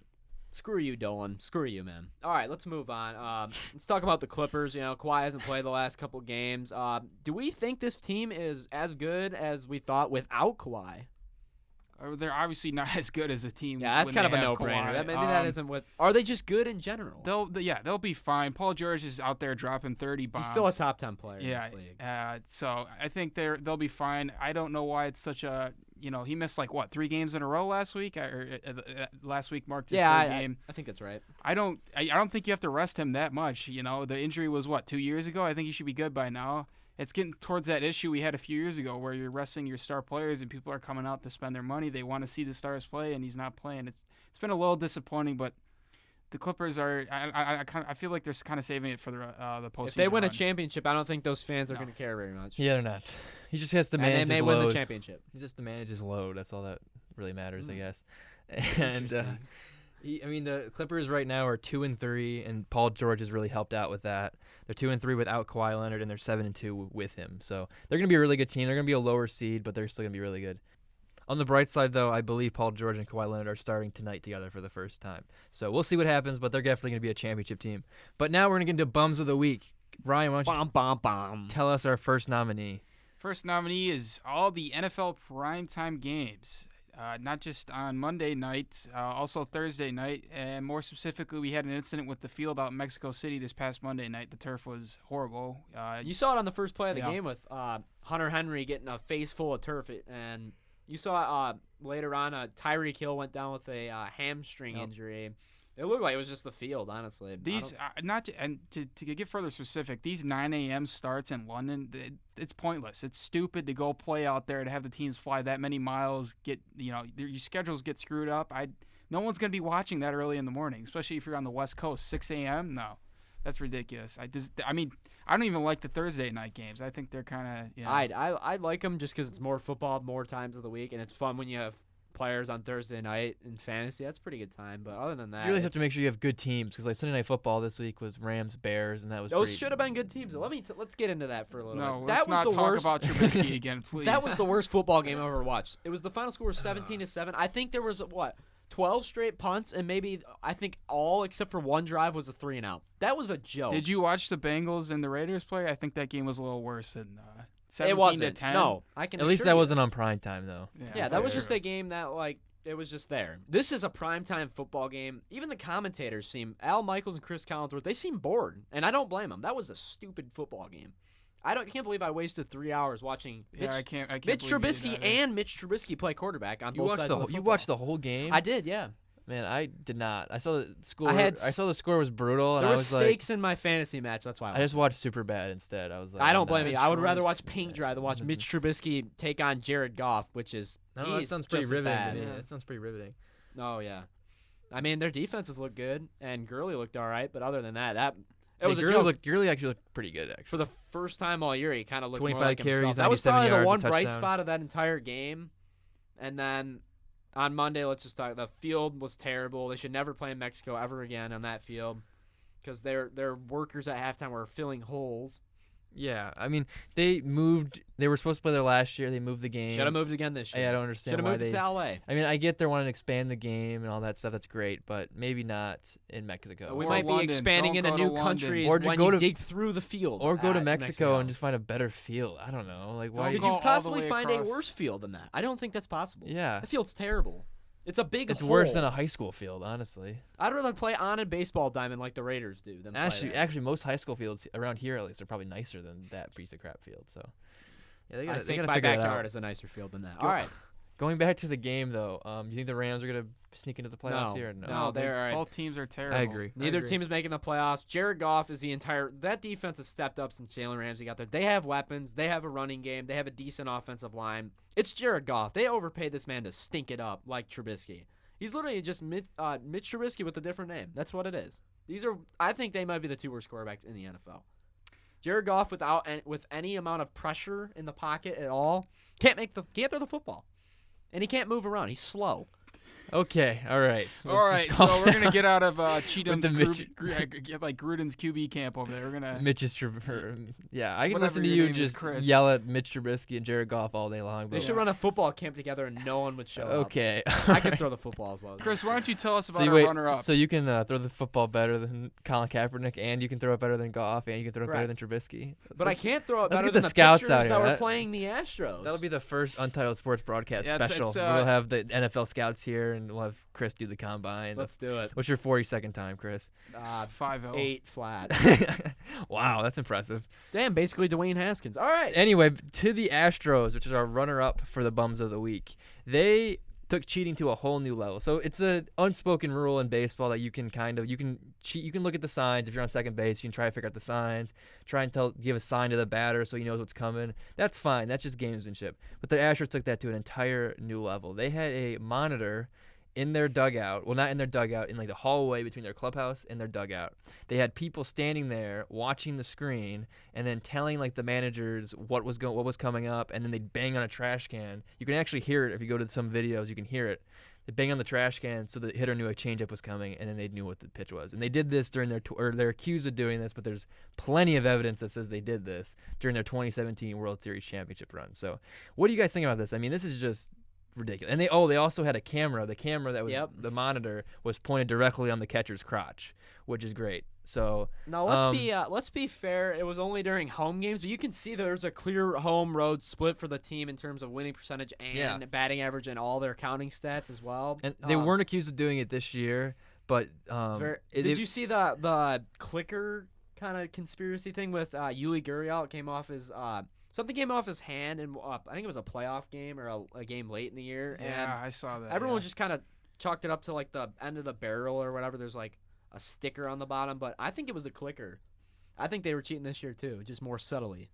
Screw you, Dolan. Screw you, man. All right, let's move on. Let's talk about the Clippers. You know, Kawhi hasn't played the last couple games. Do we think this team is as good as we thought without Kawhi? They're obviously not as good as a team. Yeah, that's when kind they of a have no-brainer. Kawhi. Maybe that isn't what. Are they just good in general? They'll be fine. Paul George is out there dropping 30 bombs. He's still a top 10 player Yeah, in this league. so I think they'll be fine. I don't know why it's such a he missed 3 games in a row last week. Last week marked his third game. I think that's right. I don't think you have to rest him that much. The injury was 2 years ago. I think he should be good by now. It's getting towards that issue we had a few years ago where you're resting your star players and people are coming out to spend their money. They want to see the stars play and he's not playing. It's been a little disappointing, but the Clippers are. I feel like they're kind of saving it for the postseason. If they win run. a championship, I don't think those fans are going to care very much. yeah, they're not. He just has to manage And they may his win load. the championship. He just to manage his load. That's all that really matters, I guess. And the Clippers right now are 2-3, and Paul George has really helped out with that. They're 2-3 without Kawhi Leonard, and they're 7-2 with him. So they're going to be a really good team. They're going to be a lower seed, but they're still going to be really good. On the bright side, though, I believe Paul George and Kawhi Leonard are starting tonight together for the first time. So we'll see what happens, but they're definitely going to be a championship team. But now we're going to get into Bums of the Week. Ryan, why don't you tell us our first nominee? First nominee is all the NFL primetime games. Not just on Monday night, also Thursday night, and more specifically, we had an incident with the field out in Mexico City this past Monday night. The turf was horrible. You saw it on the first play of the game with Hunter Henry getting a face full of turf, and you saw later on Tyreek Hill went down with a hamstring injury. It looked like it was just the field, honestly. These to get further specific, these 9 a.m. starts in London, it's pointless. It's stupid to go play out there to have the teams fly that many miles. Your schedules get screwed up. No one's gonna be watching that early in the morning, especially if you're on the West Coast. 6 a.m. No, that's ridiculous. I don't even like the Thursday night games. I think they're kind of. I like them just because it's more football, more times of the week, and it's fun when you have players on Thursday night in fantasy. That's a pretty good time, but other than that, You really have to make sure you have good teams because Sunday Night Football this week was Rams Bears, and that was those should have been good teams. Let's get into that for a little bit. No, that let's was not the talk worst. about Trubisky again, please. That was the worst football game I've ever watched. It was the final score was 17-7. I think there was 12 straight punts, and I think all except for one drive was a 3-and-out. That was a joke. Did you watch the Bengals and the Raiders play? I think that game was a little worse than 17-10. It wasn't. No, I can. At least assure that you. wasn't on prime time though. Yeah, that was just a game that it was just there. This is a primetime football game. Even the commentators Al Michaels and Chris Collinsworth, they seem bored, and I don't blame them. That was a stupid football game. Can't believe I wasted 3 hours watching I can't Mitch Trubisky and Mitch Trubisky play quarterback on both sides of the football. You watched the whole game? I did, yeah. Man, I did not. I saw the score. I saw the score was brutal, and there I was was stakes in my fantasy match. That's why I just watched Superbad instead. I was like, I don't blame you. I would choice. rather watch Paint Dry than watch Mitch Trubisky take on Jared Goff, which is that sounds pretty riveting. Yeah, that sounds pretty riveting. Oh yeah, I mean their defenses look good, and Gurley looked all right, but other than that it was a joke. Gurley actually looked pretty good. Actually, For the first time all year, he kind of looked 25 more like carries, himself. That was 97 probably the yards, one a bright touchdown. spot of that entire game. And then on Monday, let's just talk. The field was terrible. They should never play in Mexico ever again on that field because their workers at halftime were filling holes. Yeah, I mean they moved. They were supposed to play there last year. They moved the game. Should have moved again this year. I don't understand Should have why moved it to LA. I mean, I get they want to expand the game and all that stuff. That's great, but maybe not in Mexico. We Or might London. be expanding Don't into go to new London. countries Or when go you to- dig through the field. Or go to at Mexico and just find a better field. I don't know. Like, why? Could go you all the possibly way find a across. worse field than that? I don't think that's possible. Yeah, The field's terrible. It's a big it's hole. worse than a high school field, honestly. I'd rather play on a baseball diamond like the Raiders do than play there. Actually, most high school fields around here, at least, are probably nicer than that piece of crap field. So, yeah, they I gotta think figure my it backyard out. is a nicer field than that. Go- All right. Going back to the game, though, do you think the Rams are gonna sneak into the playoffs here? Or no. No, they're all right. Both teams are terrible. I agree. Neither team is making the playoffs. Jared Goff is that defense has stepped up since Jalen Ramsey got there. They have weapons. They have a running game. They have a decent offensive line. It's Jared Goff. They overpaid this man to stink it up like Trubisky. He's literally just Mitch Trubisky with a different name. That's what it is. I think they might be the two worst quarterbacks in the NFL. Jared Goff with any amount of pressure in the pocket at all can't throw the football, and he can't move around. He's slow. Okay, all right. All right, so we're gonna get out of Cheatham's like Gruden's QB camp over there. We're gonna Yeah, I can Whatever listen to your you name is, just Chris. yell at Mitch Trubisky and Jared Goff all day long. They But should run a football camp together and no one would show up. okay, I can throw the football as well. Chris, why don't you tell us about so our runner-up? So you can throw the football better than Colin Kaepernick, and you can throw it better than Goff, and you can throw it better than Trubisky. But I can't throw it let's better get than the the scouts pitchers out here. that were playing the Astros. That'll be the first Untitled Sports Broadcast Yeah, special. it's, We'll have the NFL scouts here, and we'll have Chris do the combine. Let's do it. What's your 40-second time, Chris? 5-0. 8 flat. Wow, that's impressive. Damn, basically Dwayne Haskins. All right. Anyway, to the Astros, which is our runner-up for the bums of the week. They took cheating to a whole new level. So it's an unspoken rule in baseball that you can cheat. You can look at the signs. If you're on second base, you can try to figure out the signs, try and give a sign to the batter so he knows what's coming. That's fine. That's just gamesmanship. But the Astros took that to an entire new level. They had a monitor in their dugout. Well, not in their dugout, in like the hallway between their clubhouse and their dugout. They had people standing there watching the screen and then telling like the managers what was coming up, and then they'd bang on a trash can. You can actually hear it if you go to some videos. You can hear it. They bang on the trash can so the hitter knew a changeup was coming, and then they knew what the pitch was. And they did this during they're accused of doing this, but there's plenty of evidence that says they did this during their 2017 World Series championship run. So, what do you guys think about this? I mean, this is just ridiculous. And they also had a camera. The camera that was the monitor was pointed directly on the catcher's crotch, which is great. So now let's be fair. It was only during home games, but you can see there's a clear home road split for the team in terms of winning percentage and batting average and all their counting stats as well. And they weren't accused of doing it this year, but did you see the clicker kind of conspiracy thing with Yuli Gurriel? It came off his something came off his hand, and I think it was a playoff game or a game late in the year. Yeah, and I saw that. Everyone just kind of chalked it up to like the end of the barrel or whatever. There's like a sticker on the bottom, but I think it was the clicker. I think they were cheating this year too, just more subtly.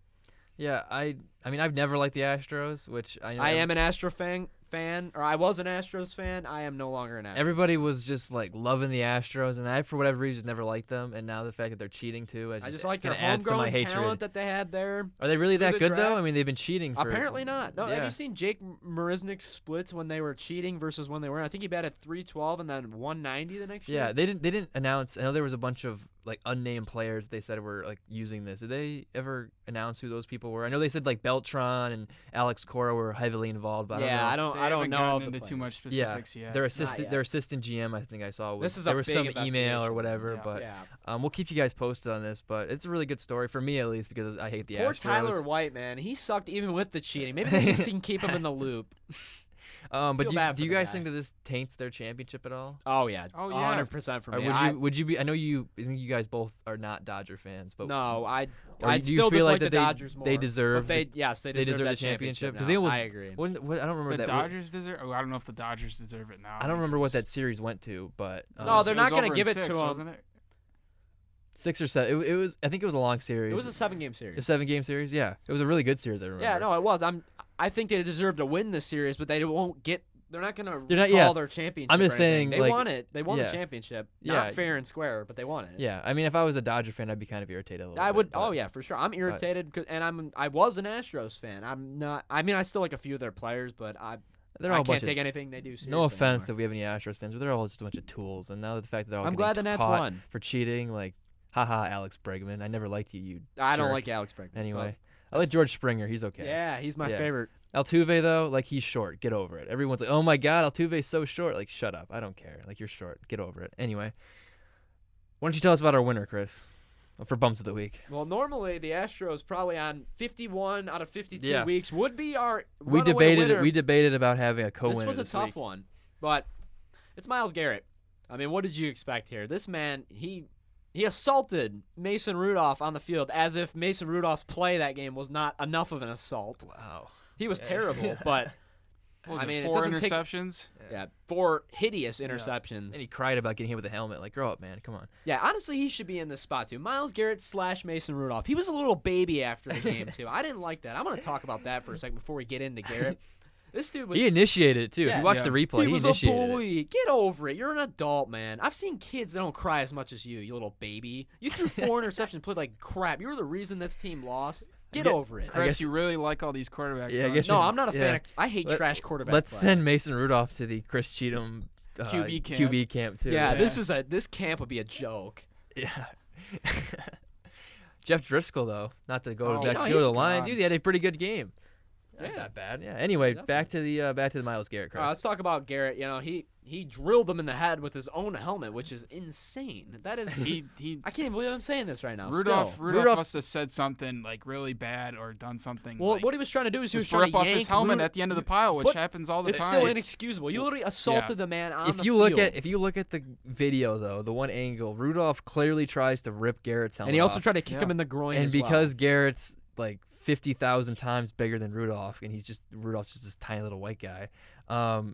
Yeah, I mean, I've never liked the Astros, which I am an Astro fan, or I was an Astros fan. I am no longer an Astros Everybody was just like loving the Astros, and I, for whatever reason, never liked them. And now the fact that they're cheating too, I just like their adds to my homegrown hatred. talent that they had there. Are they really that good draft? though? I mean, they've been cheating. Apparently not. No, yeah. Have you seen Jake Marisnick's splits when they were cheating versus when they weren't? I think he batted .312 and then .190 the next year. Yeah, they didn't announce. I know there was a bunch of like unnamed players they said were like using this. Did they ever announce who those people were? I know they said like Beltran and Alex Cora were heavily involved, but I don't know into too much specifics yet. Their assistant GM, I think I saw. This is there a was big some email or whatever, yeah. but we'll keep you guys posted on this. But it's a really good story for me at least because I hate the Poor Astros. Tyler White, man, he sucked even with the cheating. Maybe they just didn't keep him in the loop. But do you guys think that this taints their championship at all? Oh yeah, 100% for me. Would you be? I know I think you guys both are not Dodger fans, but no, I'd do you still feel dislike like the Dodgers more. They deserve. They deserve the that championship because I agree. I don't remember the that. Dodgers deserve. Oh, I don't know if the Dodgers deserve it now. I don't remember what that series went to, but no, they're not going to give it to them. Wasn't it? 6 or 7. It was. I think it was a long series. It was a 7-game series. A 7-game series. Yeah, it was a really good series. I remember. Yeah, no, it was. I think they deserve to win this series, but they won't get. They're not going to recall their championship. I'm just saying they won it. They won the championship. Not Yeah. fair and square, but they won it. Yeah, I mean, if I was a Dodger fan, I'd be kind of irritated a little I bit, would. but- Oh yeah, for sure. I'm irritated, and I was an Astros fan. I'm not. I mean, I still like a few of their players, but I can't take anything they do seriously. No offense anymore. if we have any Astros fans, but they're all just a bunch of tools. And now the fact that they're all I'm glad the getting Nats caught won. for cheating, like, haha, Alex Bregman. I never liked you. I don't jerk. like Alex Bregman. Anyway, I like George Springer. He's okay. Yeah, he's my favorite. Altuve though, like he's short. Get over it. Everyone's like, "Oh my God, Altuve's so short." Like, shut up. I don't care. Like, you're short. Get over it. Anyway, why don't you tell us about our winner, Chris, for bumps of the week? Well, normally the Astros probably on 51 out of 52 weeks would be our We debated about having a co-winner. This was a tough one, but it's Myles Garrett. I mean, what did you expect here? This man, he assaulted Mason Rudolph on the field as if Mason Rudolph's play that game was not enough of an assault. Wow. He was terrible, but What was I mean, it 4 it doesn't interceptions. 4 hideous interceptions. And he cried about getting hit with a helmet. Like, grow up, man. Come on. Yeah, honestly, he should be in this spot too. Myles Garrett / Mason Rudolph. He was a little baby after the game too. I didn't like that. I'm going to talk about that for a second before we get into Garrett. This dude was. He initiated it too. Yeah, if you watch the replay, he was initiated a bully. Get over it. You're an adult, man. I've seen kids that don't cry as much as you little baby. You threw 4 interceptions, played like crap. You were the reason this team lost. Get over it. Chris, you really like all these quarterbacks. Yeah, I guess no, I'm not a fan. I hate trash quarterbacks. Let's send Mason Rudolph to the Chris Cheatham QB camp too. Yeah, this camp would be a joke. Yeah. Jeff Driscoll, though, not to go Oh, to the Lions, God. he had a pretty good game. Not Yeah. that bad. Yeah. Anyway, back to the Myles Garrett. All right, let's talk about Garrett. You know, he drilled him in the head with his own helmet, which is insane. That is he I can't even believe I'm saying this right now. Rudolph Still. must have said something like really bad or done something. Well, like, what he was trying to do is he was just trying rip to off yank his helmet at the end of the pile, which But happens all the It's time. still inexcusable. You literally assaulted the man on if the you field. look at the video though, the one angle, Rudolph clearly tries to rip Garrett's helmet and he also off. tried to kick him in the groin And as well. because Garrett's like 50,000 times bigger than Rudolph, and Rudolph's just this tiny little white guy.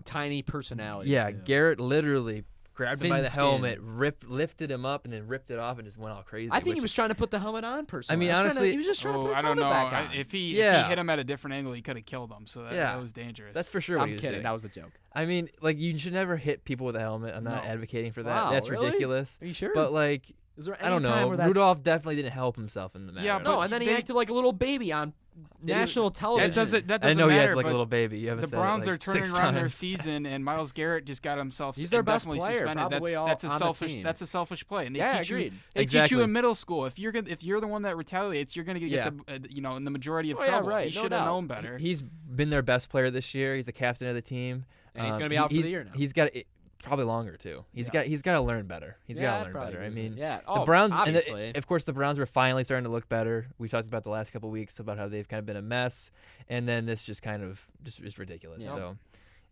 Tiny personality. Yeah, too. Garrett literally grabbed him by Thin the skin. helmet, lifted him up, and then ripped it off and just went all crazy. I think which he was trying to put the helmet on personally. I mean, I was trying to- honestly- he was just trying to put his I don't helmet know. back on. If he Yeah. hit him at a different angle, he could have killed him. So that was dangerous. That's for sure what he I'm was kidding. doing. That was a joke. I mean, like, you should never hit people with a helmet. I'm not No. advocating for that. Wow, That's really? ridiculous. Are you sure? But like, Is there any I don't time know. where that's... Rudolph definitely didn't help himself in the matter. Yeah, No, but and then he they- acted like a little baby on national television. That I doesn't know he matter. acted like a but little baby. You haven't the said it, Browns like, are turning 6 around their times. season, and Myles Garrett just got himself He's their best indefinitely player, suspended. probably That's a on the selfish. team. That's a selfish play. And they Yeah, teach you. agreed. They teach you Exactly. in middle school. If you're the one that retaliates, you're gonna get Yeah. in the majority of Oh, yeah, trouble. right, He no should have doubt. known better. He's been their best player this year. He's the captain of the team. And he's gonna be out for the year now. He's got probably longer too. He's got to learn better. He's got to learn probably better. I agree with mean, that. the Oh, Browns, obviously. and of course, the Browns were finally starting to look better. We talked about the last couple of weeks about how they've kind of been a mess, and then this just kind of is ridiculous. Yeah. So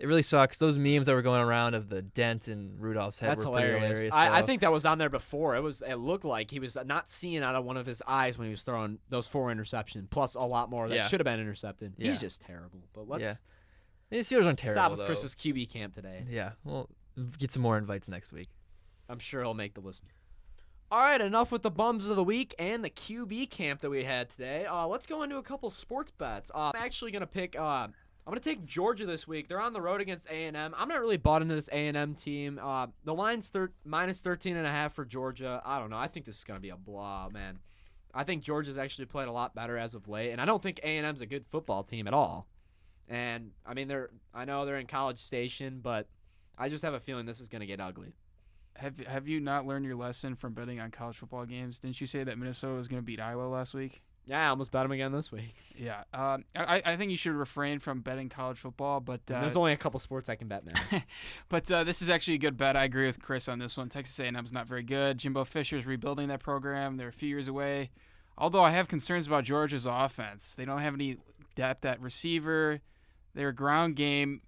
it really sucks. Those memes that were going around of the dent in Rudolph's head That's were pretty hilarious. hilarious. I though. think that was on there before. It looked like he was not seeing out of one of his eyes when he was throwing those 4 interceptions, plus a lot more that Yeah. should have been intercepted. Yeah. He's just terrible. But let's Yeah. The Steelers aren't terrible. stop with though. Chris's QB camp today. Yeah, well, get some more invites next week. I'm sure he'll make the list. All right, enough with the bums of the week and the QB camp that we had today. Let's go into a couple sports bets. I'm actually gonna pick. I'm gonna take Georgia this week. They're on the road against A&M. I'm not really bought into this A&M team. The line's minus 13.5 for Georgia. I don't know. I think this is gonna be a blowout, man. I think Georgia's actually played a lot better as of late, and I don't think A&M's a good football team at all. And I mean, I know they're in College Station, but I just have a feeling this is gonna get ugly. Have you not learned your lesson from betting on college football games? Didn't you say that Minnesota was going to beat Iowa last week? Yeah, I almost bet them again this week. Yeah. I think you should refrain from betting college football, but There's only a couple sports I can bet now. but this is actually a good bet. I agree with Chris on this one. Texas A&M's not very good. Jimbo Fisher's rebuilding that program. They're a few years away. Although I have concerns about Georgia's offense. They don't have any depth at receiver. Their ground game,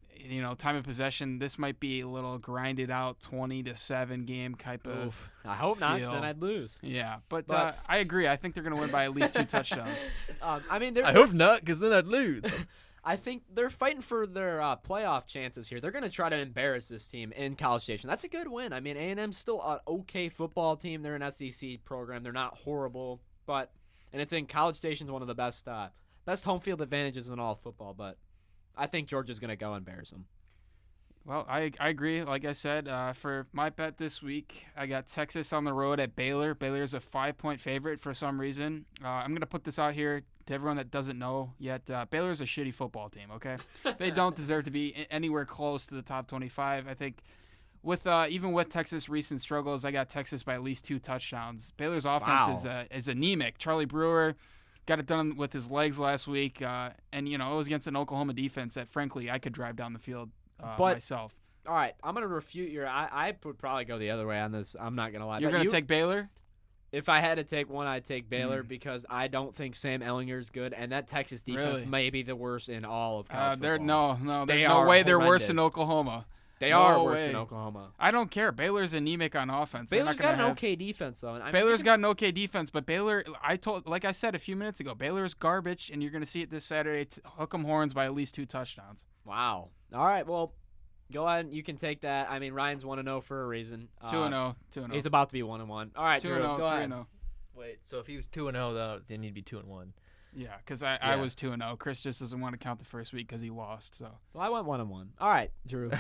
time of possession, this might be a little grinded out 20-7 game type of. Oof. I hope not, 'cause feel. then I'd lose. Yeah, but But- I agree. I think they're going to win by at least 2 touchdowns. I mean, I hope not, because then I'd lose. I think they're fighting for their playoff chances here. They're going to try to embarrass this team in College Station. That's a good win. I mean, A&M's still an okay football team. They're an SEC program. They're not horrible, and it's in College Station's one of the best home field advantages in all of football. But I think Georgia's going to go embarrass them. Well, I agree. Like I said, for my bet this week, I got Texas on the road at Baylor. Baylor's a 5-point favorite for some reason. I'm going to put this out here to everyone that doesn't know yet. Baylor's a shitty football team, okay? They don't deserve to be anywhere close to the top 25. I think even with Texas' recent struggles, I got Texas by at least 2 touchdowns. Baylor's offense is anemic. Charlie Brewer got it done with his legs last week, and it was against an Oklahoma defense that, frankly, I could drive down the field myself. All right, I'm going to refute your. I would probably go the other way on this. I'm not going to lie. You're going to take Baylor? If I had to take one, I'd take Baylor because I don't think Sam Ehlinger's good, and that Texas defense Really? may be the worst in all of college football. No, They there's no are way they're worse than horrendous. Oklahoma. They No are worse way. than Oklahoma. I don't care. Baylor's anemic on offense. They're Baylor's not gonna got an have- okay defense, though. And Baylor's got an okay defense, but Baylor, like I said a few minutes ago, Baylor's garbage, and you're going to see it this Saturday. Hook 'em horns by at least 2 touchdowns. Wow. All right, well, go ahead. You can take that. I mean, Ryan's 1-0 for a reason. 2-0. 2-0. He's about to be 1-1. All right, Drew, 2-0. go ahead. 3-0. Wait, so if he was 2-0, though, then he'd be 2-1. Yeah, because I was 2-0. Chris just doesn't want to count the first week because he lost. So Well, I went 1-1. All right, Drew.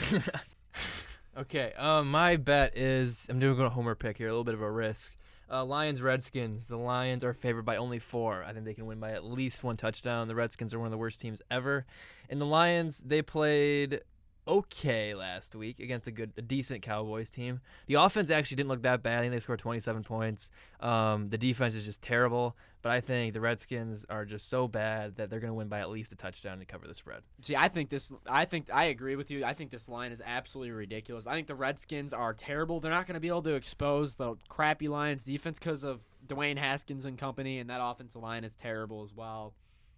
Okay, my bet is I'm doing a homer pick here, a little bit of a risk. Lions Redskins. The Lions are favored by only 4. I think they can win by at least 1 touchdown. The Redskins are one of the worst teams ever. And the Lions, they played okay last week against a decent Cowboys team. The offense actually didn't look that bad. I think they scored 27 points. The defense is just terrible. But I think the Redskins are just so bad that they're going to win by at least a touchdown to cover the spread. See, I agree with you. I think this line is absolutely ridiculous. I think the Redskins are terrible. They're not going to be able to expose the crappy Lions defense because of Dwayne Haskins and company, and that offensive line is terrible as well.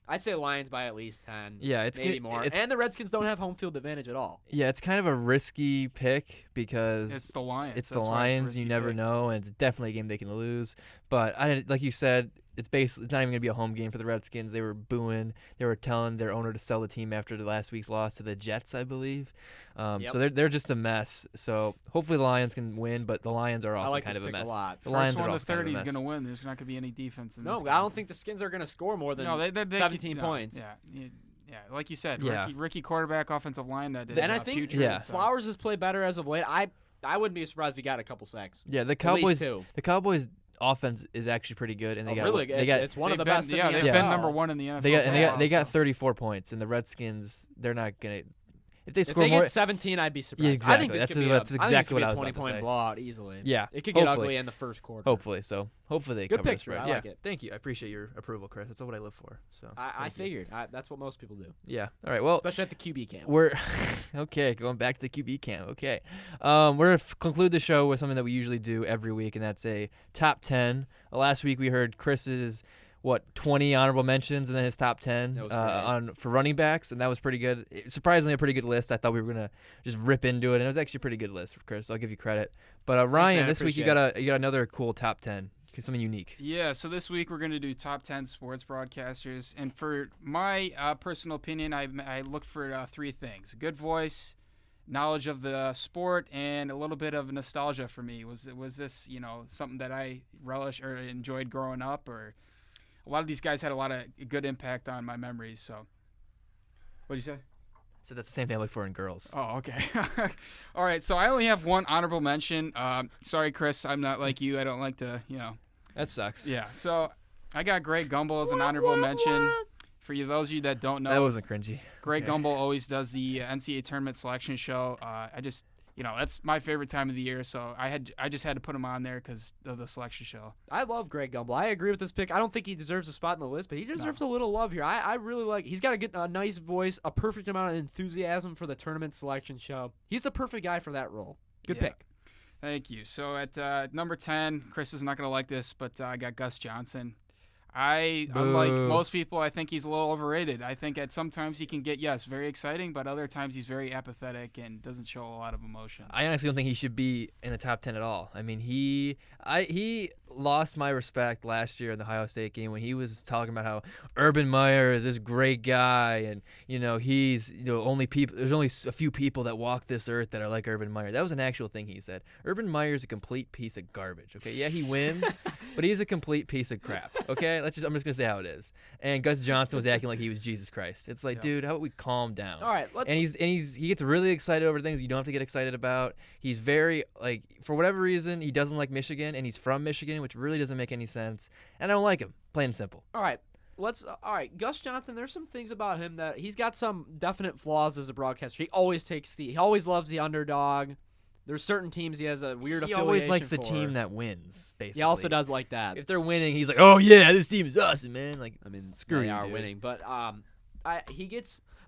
I'd say Lions by at least 10. Yeah, maybe more. And the Redskins don't have home field advantage at all. Yeah, it's kind of a risky pick because it's the Lions. It's the Lions. You never know, and it's definitely a game they can lose. But like you said, it's not even going to be a home game for the Redskins. They were booing. They were telling their owner to sell the team after the last week's loss to the Jets, I believe. Yep. So they're just a mess. So hopefully the Lions can win, but the Lions are also kind of a mess. The Lions are also 30 is going to win. There's not going to be any defense in this game. I don't think the Skins are going to score more than 17 points. Yeah, like you said, yeah. Rookie quarterback, offensive line that is. And I think Flowers has played better as of late. I wouldn't be surprised if he got a couple sacks. Yeah, the Cowboys. The Cowboys offense is actually pretty good, and it's one of the best. Yeah, they've been number one in the NFL. They got 34 points, and the Redskins, they're not gonna. If they score more, get 17, I'd be surprised. Yeah, exactly. I think that's exactly what I was about to 20-point say. blowout easily. Yeah, it could get ugly in the first quarter. Hopefully they good cover picture. the spread. I like it. Thank you. I appreciate your approval, Chris. That's what I live for. So I figured that's what most people do. Yeah. All right. Well, especially at the QB camp. We're okay. Going back to the QB camp. Okay. We're gonna conclude the show with something that we usually do every week, and that's a top 10. Last week we heard Chris's 20 honorable mentions and then his top 10 for running backs, and that was pretty good. Surprisingly, a pretty good list. I thought we were gonna just rip into it, and it was actually a pretty good list for Chris. So I'll give you credit. But Ryan, man, this week you got another cool top 10, something unique. Yeah. So this week we're gonna do top 10 sports broadcasters, and for my personal opinion, I looked for 3 things: good voice, knowledge of the sport, and a little bit of nostalgia for me. Was this something that I relish or enjoyed growing up, or a lot of these guys had a lot of good impact on my memories. So, what did you say? So that's the same thing I look for in girls. Oh, okay. All right. So I only have one honorable mention. Sorry, Chris. I'm not like you. I don't like to, That sucks. Yeah. So I got Greg Gumbel as an honorable mention. For those of you that don't know, that wasn't cringy. Greg Gumbel always does the NCAA tournament selection show. That's my favorite time of the year, so I just had to put him on there because of the selection show. I love Greg Gumbel. I agree with this pick. I don't think he deserves a spot in the list, but he deserves a little love here. I really like. He's got a nice voice, a perfect amount of enthusiasm for the tournament selection show. He's the perfect guy for that role. Good pick. Thank you. So at number 10, Chris is not going to like this, but I got Gus Johnson. Unlike most people, I think he's a little overrated. I think at sometimes he can get, very exciting, but other times he's very apathetic and doesn't show a lot of emotion. I honestly don't think he should be in the top 10 at all. I mean, he lost my respect last year in the Ohio State game when he was talking about how Urban Meyer is this great guy, and he's there's only a few people that walk this earth that are like Urban Meyer. That was an actual thing he said. Urban Meyer is a complete piece of garbage. Okay, yeah, he wins, but he's a complete piece of crap. Okay. I'm just gonna say how it is. And Gus Johnson was acting like he was Jesus Christ. It's like, dude, how about we calm down? All right, he gets really excited over things you don't have to get excited about. He's very for whatever reason he doesn't like Michigan, and he's from Michigan, which really doesn't make any sense. And I don't like him, plain and simple. All right. Gus Johnson, there's some things about him that he's got some definite flaws as a broadcaster. He always loves the underdog. There's certain teams he has a weird affiliation He always likes the for. team that wins, basically. He also does like that. If they're winning, he's like, oh, yeah, this team is awesome, man. Screw you, they are dude. winning. But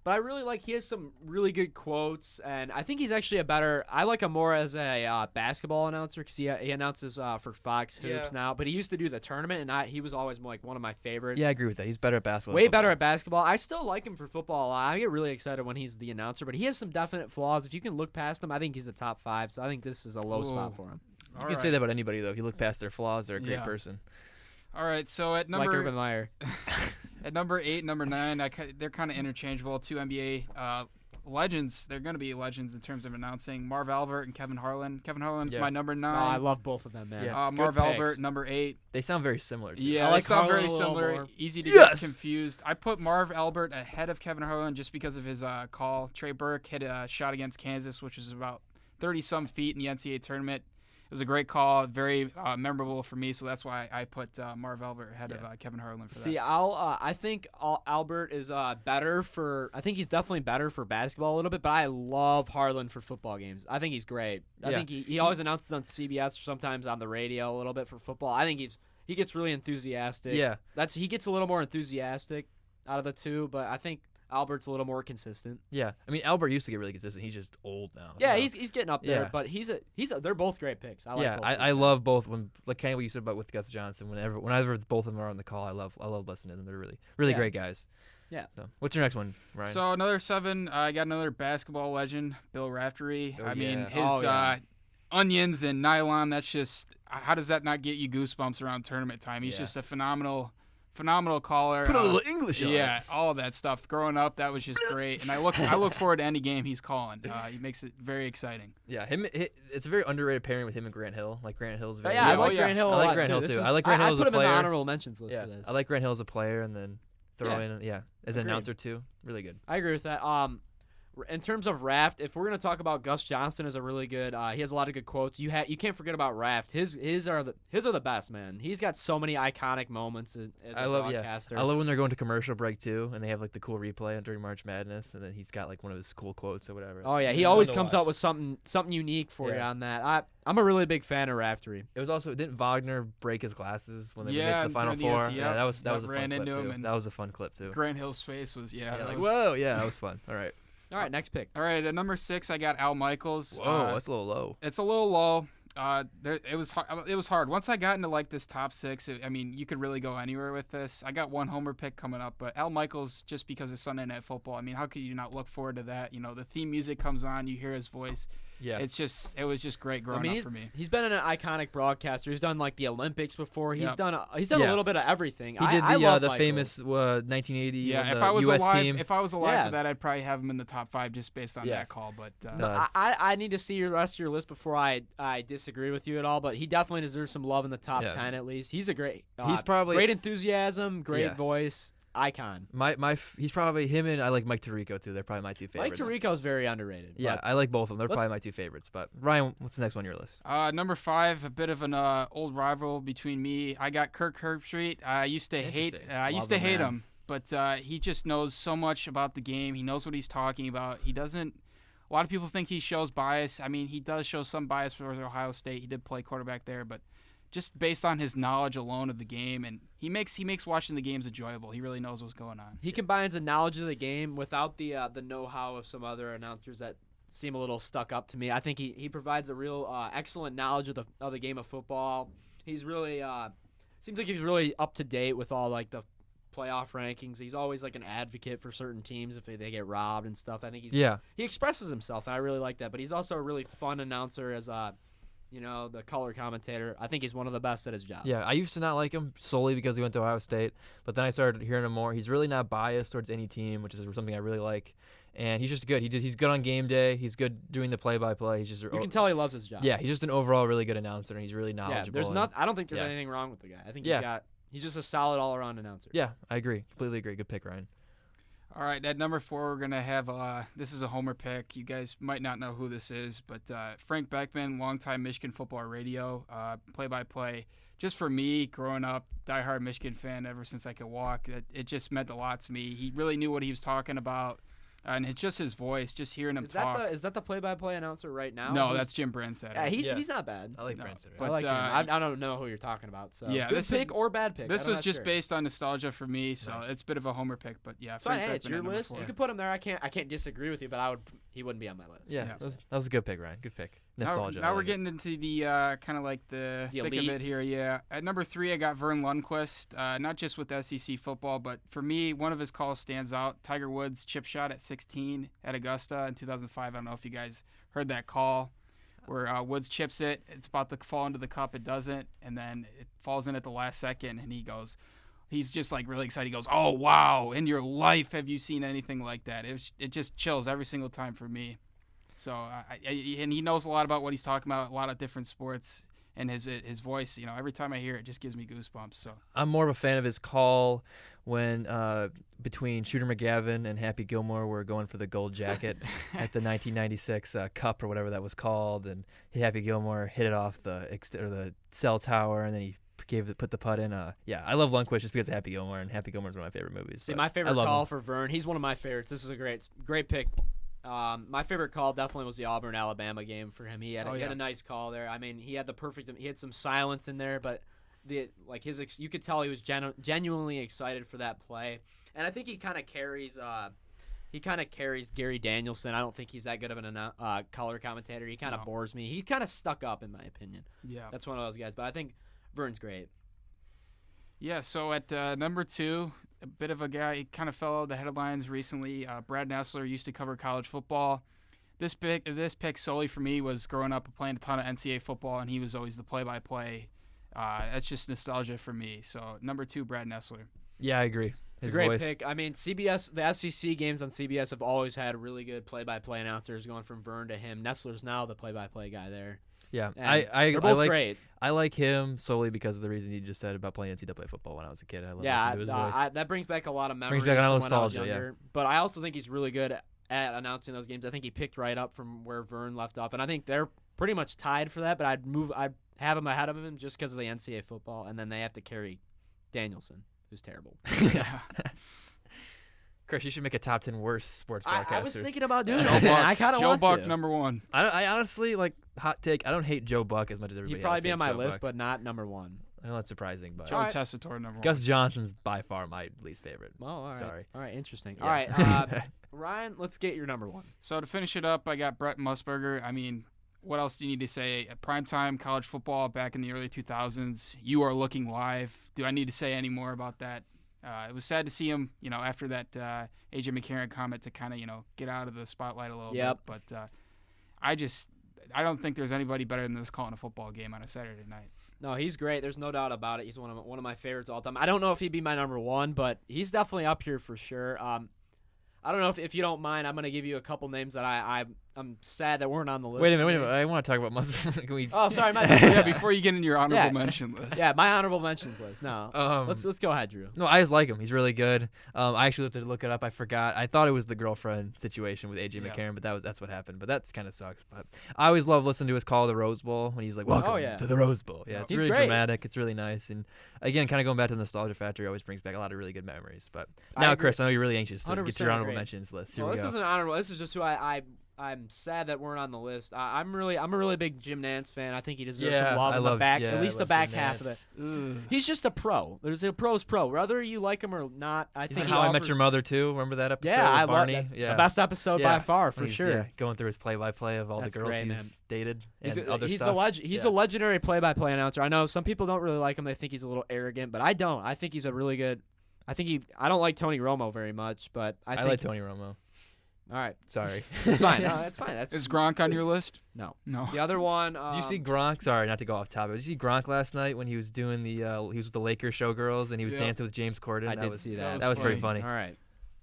I really like, he has some really good quotes, and I think he's actually I like him more as a basketball announcer because he announces for Fox Hoops now, but he used to do the tournament, and he was always one of my favorites. Yeah, I agree with that. He's better at basketball. Way better at basketball. I still like him for football a lot. I get really excited when he's the announcer, but he has some definite flaws. If you can look past him, I think he's a top 5, so I think this is a low spot for him. You can say that about anybody, though. If you look past their flaws, they're a great person. All right, so at number like Urban Meyer. At number 8, number 9, they're kind of interchangeable. 2 NBA legends. They're going to be legends in terms of announcing. Marv Albert and Kevin Harlan. Kevin Harlan's my number 9. Oh, I love both of them, man. Yeah. Marv Albert, number 8. They sound very similar. Too. Yeah, they sound very similar. Easy to get confused. I put Marv Albert ahead of Kevin Harlan just because of his call. Trey Burke hit a shot against Kansas, which was about 30-some feet in the NCAA tournament. was a great call, very memorable for me. So that's why I put Marv Albert ahead of Kevin Harlan for that. See, I think Albert is better for. I think he's definitely better for basketball a little bit, but I love Harlan for football games. I think he's great. I think he always announces on CBS or sometimes on the radio a little bit for football. I think he gets really enthusiastic. Yeah, he gets a little more enthusiastic out of the two, but I think Albert's a little more consistent. Yeah, I mean Albert used to get really consistent. He's just old now. Yeah, so. he's getting up there, but they're both great picks. I like both I love both. When like kind of what you said about with Gus Johnson. Whenever both of them are on the call, I love listening to them. They're really great guys. Yeah. So, what's your next one, Ryan? So another 7. I got another basketball legend, Bill Raftery. Oh, I mean yeah. his onions and nylon. That's just how does that not get you goosebumps around tournament time? He's just a phenomenal caller. Put a little English on it. Yeah, all of that stuff. Growing up, that was just great, and I look forward to any game he's calling. He makes it very exciting. Yeah, it's a very underrated pairing with him and Grant Hill. Like Grant Hill's very. I like Grant Hill. I like Grant Hill too. I like Grant Hill as a player. I put him in the honorable mentions list for this. I like Grant Hill as a player, and then throw in as an announcer too. Really good. I agree with that. In terms of Raft, if we're gonna talk about Gus Johnson as a really good, he has a lot of good quotes. You can't forget about Raft. His are the best, man. He's got so many iconic moments as a broadcaster. I love when they're going to commercial break too, and they have like the cool replay during March Madness, and then he's got like one of his cool quotes or whatever. Oh yeah, he always comes up with something unique for you on that. I'm a really big fan of Raftery. It was also didn't Wagner break his glasses when they made the Final during the Four? NCAA, That was a fun clip into too. him, That was a fun clip too. Grant Hill's face was whoa, that was fun. All right. All right, next pick. All right, at number 6, I got Al Michaels. Whoa, that's a little low. It's a little low. It was hard. Once I got into like this top 6, I mean, you could really go anywhere with this. I got one homer pick coming up, but Al Michaels, just because of Sunday Night Football, I mean, how could you not look forward to that? You know, the theme music comes on, you hear his voice. Yeah, it was just great growing up for me. He's been an iconic broadcaster. He's done like the Olympics before. He's done a little bit of everything. He did the Michaels. famous 1980 if I was US team. If I was alive for that, I'd probably have him in the top 5 just based on that call. But I need to see the rest of your list before I disagree with you at all. But he definitely deserves some love in the top 10 at least. He's a great. He's probably great enthusiasm, great voice. Icon. He's probably him, and I like Mike Tirico too. They're probably my two favorites. Mike Tirico's very underrated. Yeah, I like both of them. They're probably my two favorites. But Ryan, what's the next one on your list? Number 5, a bit of an old rival between me. I got Kirk Herbstreit. I used to hate him, but he just knows so much about the game. He knows what he's talking about. He doesn't. A lot of people think he shows bias. I mean, he does show some bias for Ohio State. He did play quarterback there, but just based on his knowledge alone of the game, and he makes watching the games enjoyable. He really knows what's going on. He combines the knowledge of the game without the know-how of some other announcers that seem a little stuck up to me. I think he provides a real excellent knowledge of the game of football. He's really seems like he's really up to date with all like the playoff rankings. He's always like an advocate for certain teams if they get robbed and stuff. I think he expresses himself, and I really like that. But he's also a really fun announcer as the color commentator. I think he's one of the best at his job. Yeah, I used to not like him solely because he went to Ohio State, but then I started hearing him more. He's really not biased towards any team, which is something I really like. And he's just good. He's good on game day. He's good doing the play-by-play. You can tell he loves his job. Yeah, he's just an overall really good announcer, and he's really knowledgeable. Yeah, I don't think there's anything wrong with the guy. I think he's just a solid all-around announcer. Yeah, I agree. Completely agree. Good pick, Ryan. All right, at number 4, we're going to have this is a homer pick. You guys might not know who this is, but Frank Beckman, longtime Michigan football radio, play-by-play. Just for me, growing up, diehard Michigan fan ever since I could walk, it just meant a lot to me. He really knew what he was talking about. And it's just his voice, just hearing him talk. Is that the play-by-play announcer right now? No, that's Jim Branstad. Yeah, he's not bad. I like Branstad. I like him. I don't know who you're talking about. So good pick or bad pick. This was just based on nostalgia for me, so it's a bit of a homer pick. But yeah, it's your list. You can put him there. I can't disagree with you, but he wouldn't be on my list. Yeah, that was a good pick, Ryan. Good pick. Nostalgia. Now we're getting into the kind of like the thick elite. of it here. Yeah. At number 3, I got Vern Lundquist. Not just with SEC football, but for me, one of his calls stands out. Tiger Woods chip shot at 16 at Augusta in 2005. I don't know if you guys heard that call where Woods chips it. It's about to fall into the cup. It doesn't, and then it falls in at the last second, and he's just like really excited. He goes, "Oh wow! In your life, have you seen anything like that?" It just chills every single time for me. So, and he knows a lot about what he's talking about, a lot of different sports, and his voice. Every time I hear it, just gives me goosebumps. So I'm more of a fan of his call when between Shooter McGavin and Happy Gilmore were going for the gold jacket at the 1996 Cup or whatever that was called, and Happy Gilmore hit it off the cell tower, and then he put the putt in. I love Lundqvist just because of Happy Gilmore, and Happy Gilmore is one of my favorite movies. See, my favorite call for Vern, he's one of my favorites. This is a great pick. My favorite call definitely was the Auburn-Alabama game for him. He had a nice call there. I mean, he had some silence in there, but you could tell he was genuinely excited for that play. And I think he kind of carries Gary Danielson. I don't think he's that good of an color commentator. He kind of bores me. He's kind of stuck up, in my opinion. Yeah, that's one of those guys. But I think Vern's great. Yeah, so at number 2, a bit of a guy, he kind of fell out of the headlines recently. Brad Nessler used to cover college football. This pick solely for me was growing up playing a ton of NCAA football, and he was always the play-by-play. That's just nostalgia for me. So number 2, Brad Nessler. Yeah, I agree. It's a great pick. I mean, CBS, the SEC games on CBS have always had really good play-by-play announcers, going from Vern to him. Nessler's now the play-by-play guy there. Yeah, they're both great. I like him solely because of the reason you just said about playing NCAA football when I was a kid. I love listening to his voice. That brings back a lot of memories. Brings back from nostalgia, when I was younger. Yeah. But I also think he's really good at announcing those games. I think he picked right up from where Vern left off, and I think they're pretty much tied for that. But I'd have him ahead of him just because of the NCAA football, and then they have to carry Danielson, who's terrible. Yeah. Chris, you should make a top 10 worst sports broadcasters. I was thinking about doing that. I kind of want Joe Buck, to. number 1. I honestly, hot take, I don't hate Joe Buck as much as everybody else. He'd probably be on my Joe list, Buck. but not number 1. I know that's surprising, but Joe Tessitore, number 1. Gus Johnson's by far my least favorite. Oh, all right. Sorry. All right, interesting. Yeah. All right, Ryan, let's get your number 1. So to finish it up, I got Brett Musburger. I mean, what else do you need to say? Primetime college football back in the early 2000s. You are looking live. Do I need to say any more about that? It was sad to see him, after that A.J. McCarron comment to kind of, get out of the spotlight a little bit. But I don't think there's anybody better than this calling a football game on a Saturday night. No, he's great. There's no doubt about it. He's one of my favorites all time. I don't know if he'd be my number 1, but he's definitely up here for sure. I don't know if you don't mind, I'm going to give you a couple names that I'm sad that weren't on the list. Wait a minute. I want to talk about Musburger. Oh, sorry. Yeah, before you get into your honorable mention list. Yeah, my honorable mentions list. No, let's go ahead, Drew. No, I just like him. He's really good. I actually had to look it up. I forgot. I thought it was the girlfriend situation with A.J. McCarron, but that's what happened. But that kind of sucks. But I always love listening to his call of the Rose Bowl when he's like, "Welcome to the Rose Bowl." Yeah, it's he's really great. dramatic. It's really nice. And again, kind of going back to the nostalgia factor, it always brings back a lot of really good memories. But now, Chris, I know you're really anxious to get to your honorable mentions list. Here we go. This isn't honorable. This is just who I'm sad that weren't on the list. I'm a really big Jim Nantz fan. I think he deserves some love in the back, at least the back half of it. He's just a pro. There's a pro's pro. Whether you like him or not, I think How I Met Your Mother too. Remember that episode? Yeah, with Barney? That's the best episode by far, for sure. Yeah, going through his play-by-play of all the girls he's dated and other stuff. He's a legendary play-by-play announcer. I know some people don't really like him. They think he's a little arrogant, but I don't. I think he's a really good. I don't like Tony Romo very much, but I like Tony Romo. All right. Sorry. It's fine. No, that's fine. Is Gronk on your list? No. The other one. Did you see Gronk? Sorry, not to go off topic. Did you see Gronk last night when he was doing he was with the Lakers showgirls and he was dancing with James Corden? I did see that. That was pretty funny. All right.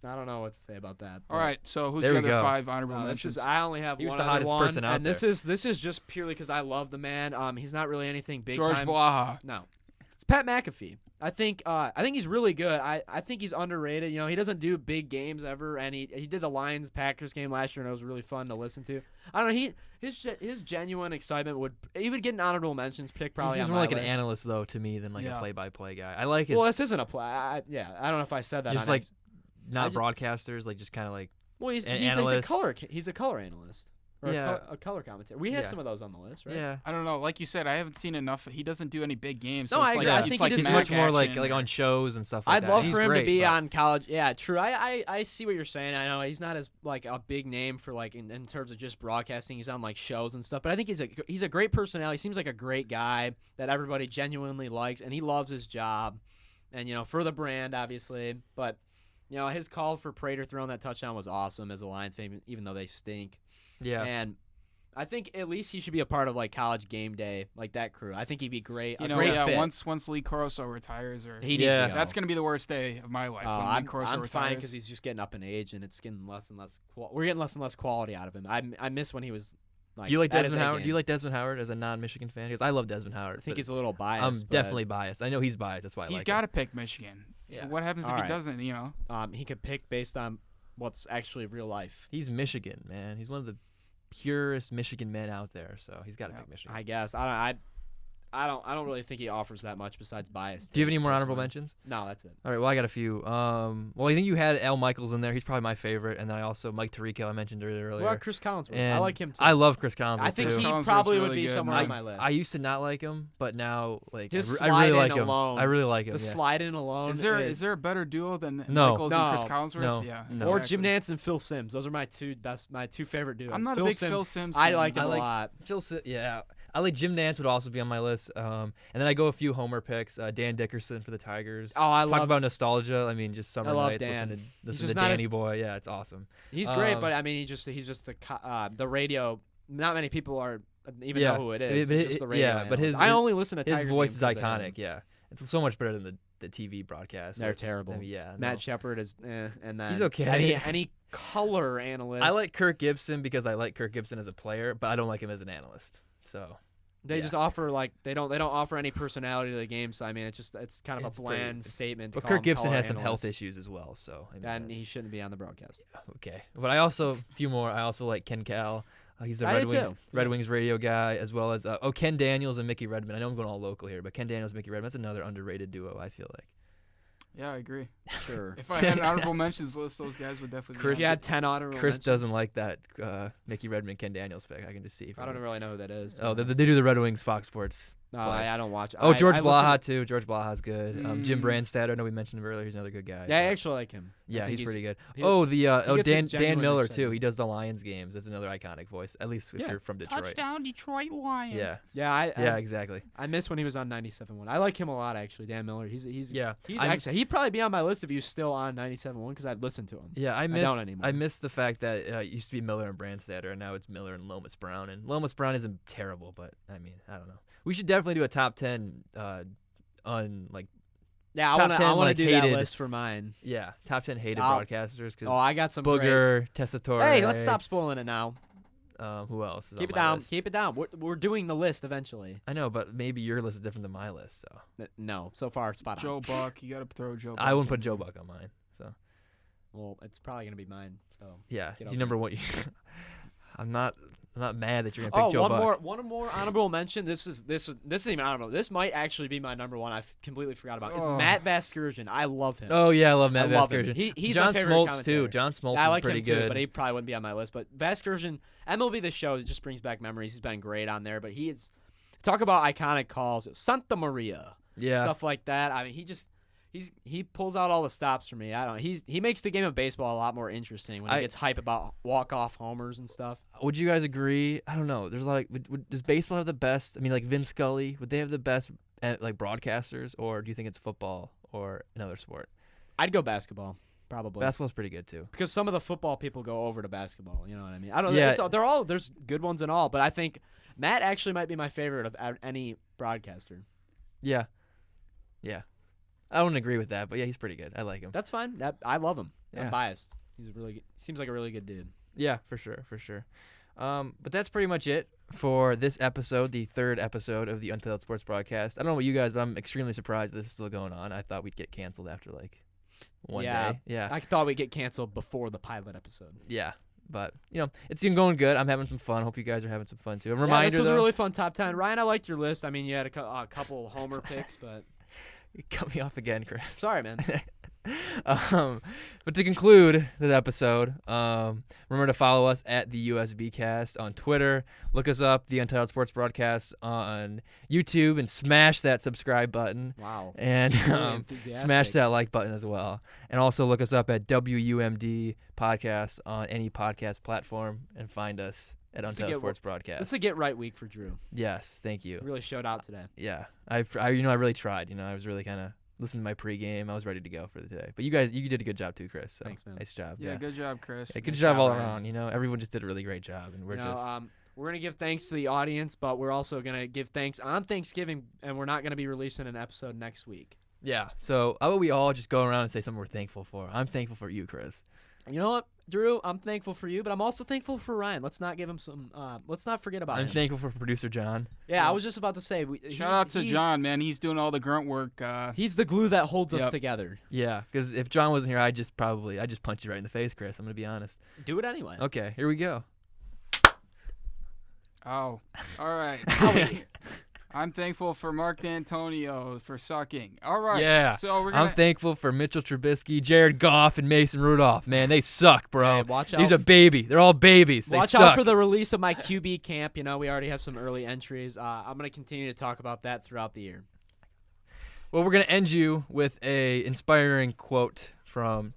I don't know what to say about that. All right. So who's the other 5 honorable mentions? I only have he was one the hottest other person one, out and there. this is just purely because I love the man. He's not really anything big George time. Blaha. No. It's Pat McAfee. I think he's really good. I think he's underrated. He doesn't do big games ever, and he did the Lions-Packers game last year, and it was really fun to listen to. I don't know. His genuine excitement would get an honorable mentions pick probably. He's on more my like list. an analyst though to me than like a play-by-play guy. I like his. Well, this isn't a play. I don't know if I said that. Just not broadcasters, like just kind of like. Well, he's analyst. He's a color analyst. Or a color commentator. We had some of those on the list, right? Yeah. I don't know. Like you said, I haven't seen enough. He doesn't do any big games. No, So I it's agree. Like, I think it's like he does much more like action on shows and stuff like I'd that. love He's for him great, to be but on college. Yeah, true. I see what you're saying. I know he's not as like a big name for like in terms of just broadcasting. He's on like shows and stuff. But I think he's a great personality. He seems like a great guy that everybody genuinely likes, and he loves his job. And for the brand, obviously. But his call for Prater throwing that touchdown was awesome as a Lions fan, even though they stink. Yeah. And I think at least he should be a part of like college game day, like that crew. I think he'd be great. Once Lee Corso retires, he needs to go. That's gonna be the worst day of my life. When Lee Corso I'm retires. fine because he's just getting up in age and it's getting less and less. We're getting less and less quality out of him. I miss when he was Like, Do you like that is Desmond A Howard? game. Do you like Desmond Howard as a non-Michigan fan? Because I love Desmond Howard. I think but he's a little biased. I'm definitely biased. I know he's biased. That's why I He's like got him. to pick Michigan. Yeah. What happens if All he right. doesn't? You know. He could pick based on what's actually real life. He's Michigan, man. He's one of the purest Michigan men out there. So he's got to pick Michigan. I guess. I don't really think he offers that much besides bias. Do you have any takes more honorable personally. mentions? No, that's it. All right, well, I got a few. Well, I think you had Al Michaels in there. He's probably my favorite. And then I also, Mike Tirico, I mentioned earlier. What about Chris Collinsworth? I And like him too. I love Chris Collinsworth, I think too. he Collinsworth's probably would really be good, somewhere man. on my list. I used to not like him, but now, like, His I really slide like in him. alone. I really like him. The yeah. slide in alone. Is there a better duo than No. Michaels No. and Chris Collinsworth? No. Yeah. No. Or exactly. Jim Nance and Phil Simms. Those are my two favorite duos. I'm not Phil a big Simms, Phil Simms I fan. like him I like- a lot. Yeah. I like Jim Nance would also be on my list. And then I go a few homer picks. Dan Dickerson for the Tigers. Oh, I Talk love. about nostalgia. I mean, just summer I love nights. Dan. Listen He's to just not as- Danny Boy. Yeah, it's awesome. He's great, Um, but I mean, he's just the radio. Not many people are even Yeah. know who it is. But It's just the radio. yeah, but analyst. his- I only listen to His Tigers voice games is 'cause of him. iconic. Yeah, it's so much better than the TV broadcast. They're where it's- terrible. I mean, yeah, Matt no. Shepard is, and then He's okay. Any color analyst. I like Kirk Gibson because I like Kirk Gibson as a player, but I don't like him as an analyst. So They yeah. just offer they don't offer any personality to the game. So I mean, it's kind of It's a very- bland statement. to But call Kirk him Gibson color has some health analyst. issues as well, so I mean, And that's- he shouldn't be on the broadcast. okay. But I also a few more. I also like Ken Cal. He's the I Red do Wings too. Red Yeah. Wings radio guy, as well as Ken Daniels and Mickey Redmond. I know I'm going all local here, but Ken Daniels and Mickey Redmond, that's another underrated duo, I feel like. Yeah, I agree. Sure. If I had an honorable mentions list, those guys would definitely. Chris- If be you on. had 10 honorable Chris mentions, doesn't like that Mickey Redmond Ken Daniels pick. I can just see. I don't really know who that is. Oh, they do the Red Wings Fox Sports. No, play. I don't watch. Oh, George I Blaha listen- too. George Blaha's good. Jim Brandstad, I know we mentioned him earlier. He's another good guy. Yeah, I but- actually like him. I Yeah, think he's pretty good. he- Oh, he gets a Dan genuine Miller too. excitement. He does the Lions games. That's another iconic voice. At least if Yeah. you're from Detroit. Touchdown, Detroit Lions. Yeah, Yeah, exactly. I miss when he was on 97.1. I like him a lot actually. Dan Miller. He's Yeah, He's I'm- actually he'd probably be on my list if he was still on 97.1 because I'd listen to him. Yeah, I don't anymore. I miss the fact that it used to be Miller and Brandstatter, and now it's Miller and Lomas Brown. And Lomas Brown isn't terrible, but I mean, I don't know. We should definitely do a top 10 on like Yeah, Top 10, I want to like, do hated- that list for mine. top 10 hated I'll- broadcasters because Oh, I got some great. Booger, Tessitore. Hey, let's stop spoiling it now. Who else? Is Keep it on my down. list? Keep it down. We're doing the list eventually. I know, but maybe your list is different than my list, so No, so far it's spot on. Joe Buck, you got to throw Joe. Buck I wouldn't in put Joe there. Buck on mine. So Well, it's probably gonna be mine. So. yeah, Get he's over your number one. I'm not mad that you're gonna pick Joe Buck. one more honorable mention. This isn't even honorable. This might actually be my number one. I completely forgot about. It's Oh. Matt Vasgersian. I love him. Oh yeah, I love Matt I love Vasgersian. him. He's John my favorite Smoltz commentator. too. John Smoltz I is like pretty him good. too, but he probably wouldn't be on my list. But Vasgersian, MLB The Show, it just brings back memories. He's been great on there. But he is talk about iconic calls. Santa Maria, yeah, stuff like that. I mean, he pulls out all the stops for me. I don't know. He makes the game of baseball a lot more interesting when he gets hype about walk-off homers and stuff. Would you guys agree? I don't know. There's a lot. Does baseball have the best? I mean, like Vin Scully, would they have the best like broadcasters, or do you think it's football or another sport? I'd go basketball, probably. Basketball's pretty good too. Because some of the football people go over to basketball. You know what I mean? I don't. Yeah. Yeah, there's good ones and all, but I think Matt actually might be my favorite of any broadcaster. Yeah. I don't agree with that, but yeah, he's pretty good. I like him. That's fine. I love him. Yeah. I'm biased. Seems like a really good dude. Yeah, for sure. But that's pretty much it for this episode, the third episode of the Untitled Sports Broadcast. I don't know about you guys, but I'm extremely surprised this is still going on. I thought we'd get canceled after like one day. Yeah. I thought we'd get canceled before the pilot episode. Yeah. But, it's been going good. I'm having some fun. Hope you guys are having some fun too. A reminder, this was though, a really fun top 10. Ryan, I liked your list. I mean, you had a couple homer picks, but you cut me off again, Chris. sorry, man. But to conclude the episode, remember to follow us at TheUSBCast on Twitter. Look us up, the Untitled Sports Broadcast on YouTube, and smash that subscribe button. Wow. And Really enthusiastic. smash that like button as well. And also look us up at WUMD Podcast on any podcast platform and find us at This will Untitled get- Sports Broadcast. This is a get right week for Drew. Yes, thank you. Really showed out today. Yeah, I really tried. I was really kind of listening to my pregame. I was ready to go for the today. But you did a good job too, Chris. So Thanks, man. Nice job. Yeah, good job, Chris. Yeah, good Nice job all Ryan. around. Everyone just did a really great job, and we're We're gonna give thanks to the audience, but we're also gonna give thanks on Thanksgiving, and we're not gonna be releasing an episode next week. yeah. So how about we all just go around and say something we're thankful for? I'm thankful for you, Chris. You know what, Drew? I'm thankful for you, but I'm also thankful for Ryan. Let's not give him some. Let's not forget about him. I'm thankful for producer John. Yeah, I was just about to say. Shout out to John, man. He's doing all the grunt work. He's the glue that holds us together. Yeah, because if John wasn't here, I just punch you right in the face, Chris. I'm gonna be honest. Do it anyway. Okay, here we go. Oh, all right. I'm thankful for Mark D'Antonio for sucking. All right. Yeah. So I'm thankful for Mitchell Trubisky, Jared Goff, and Mason Rudolph. Man, they suck, bro. Hey, watch out. These are baby. They're all babies. They watch suck. out for the release of my QB camp. You know, we already have some early entries. I'm going to continue to talk about that throughout the year. Well, we're going to end you with a inspiring quote from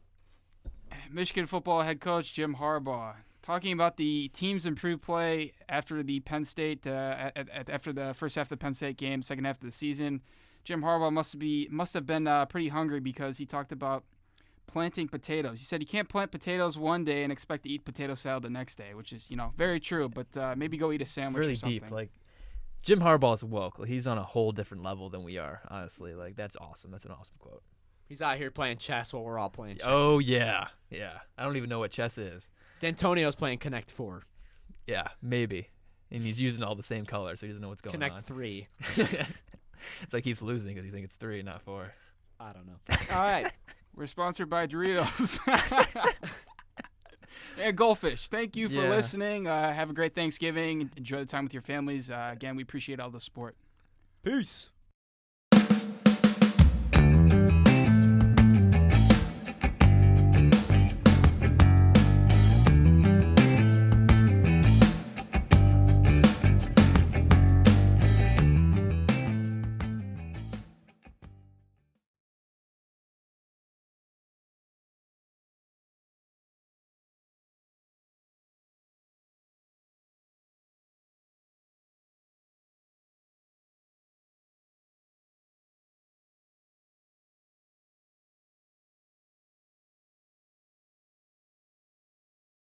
Michigan football head coach Jim Harbaugh. Talking about the team's improved play after the Penn State, after the first half of the Penn State game, second half of the season, Jim Harbaugh must have been pretty hungry because he talked about planting potatoes. He said you can't plant potatoes one day and expect to eat potato salad the next day, which is very true. But maybe go eat a sandwich really or something. deep. Like Jim Harbaugh is woke. He's on a whole different level than we are. Honestly, that's awesome. That's an awesome quote. He's out here playing chess while we're all playing chess. Oh yeah. I don't even know what chess is. D'Antonio's playing Connect 4. Yeah, maybe. And he's using all the same colors, so he doesn't know what's going on. Connect 3. So he keeps losing because he thinks it's 3, not 4. I don't know. All right. We're sponsored by Doritos. And Goldfish. Thank you for listening. Have a great Thanksgiving. Enjoy the time with your families. Again, we appreciate all the support. Peace.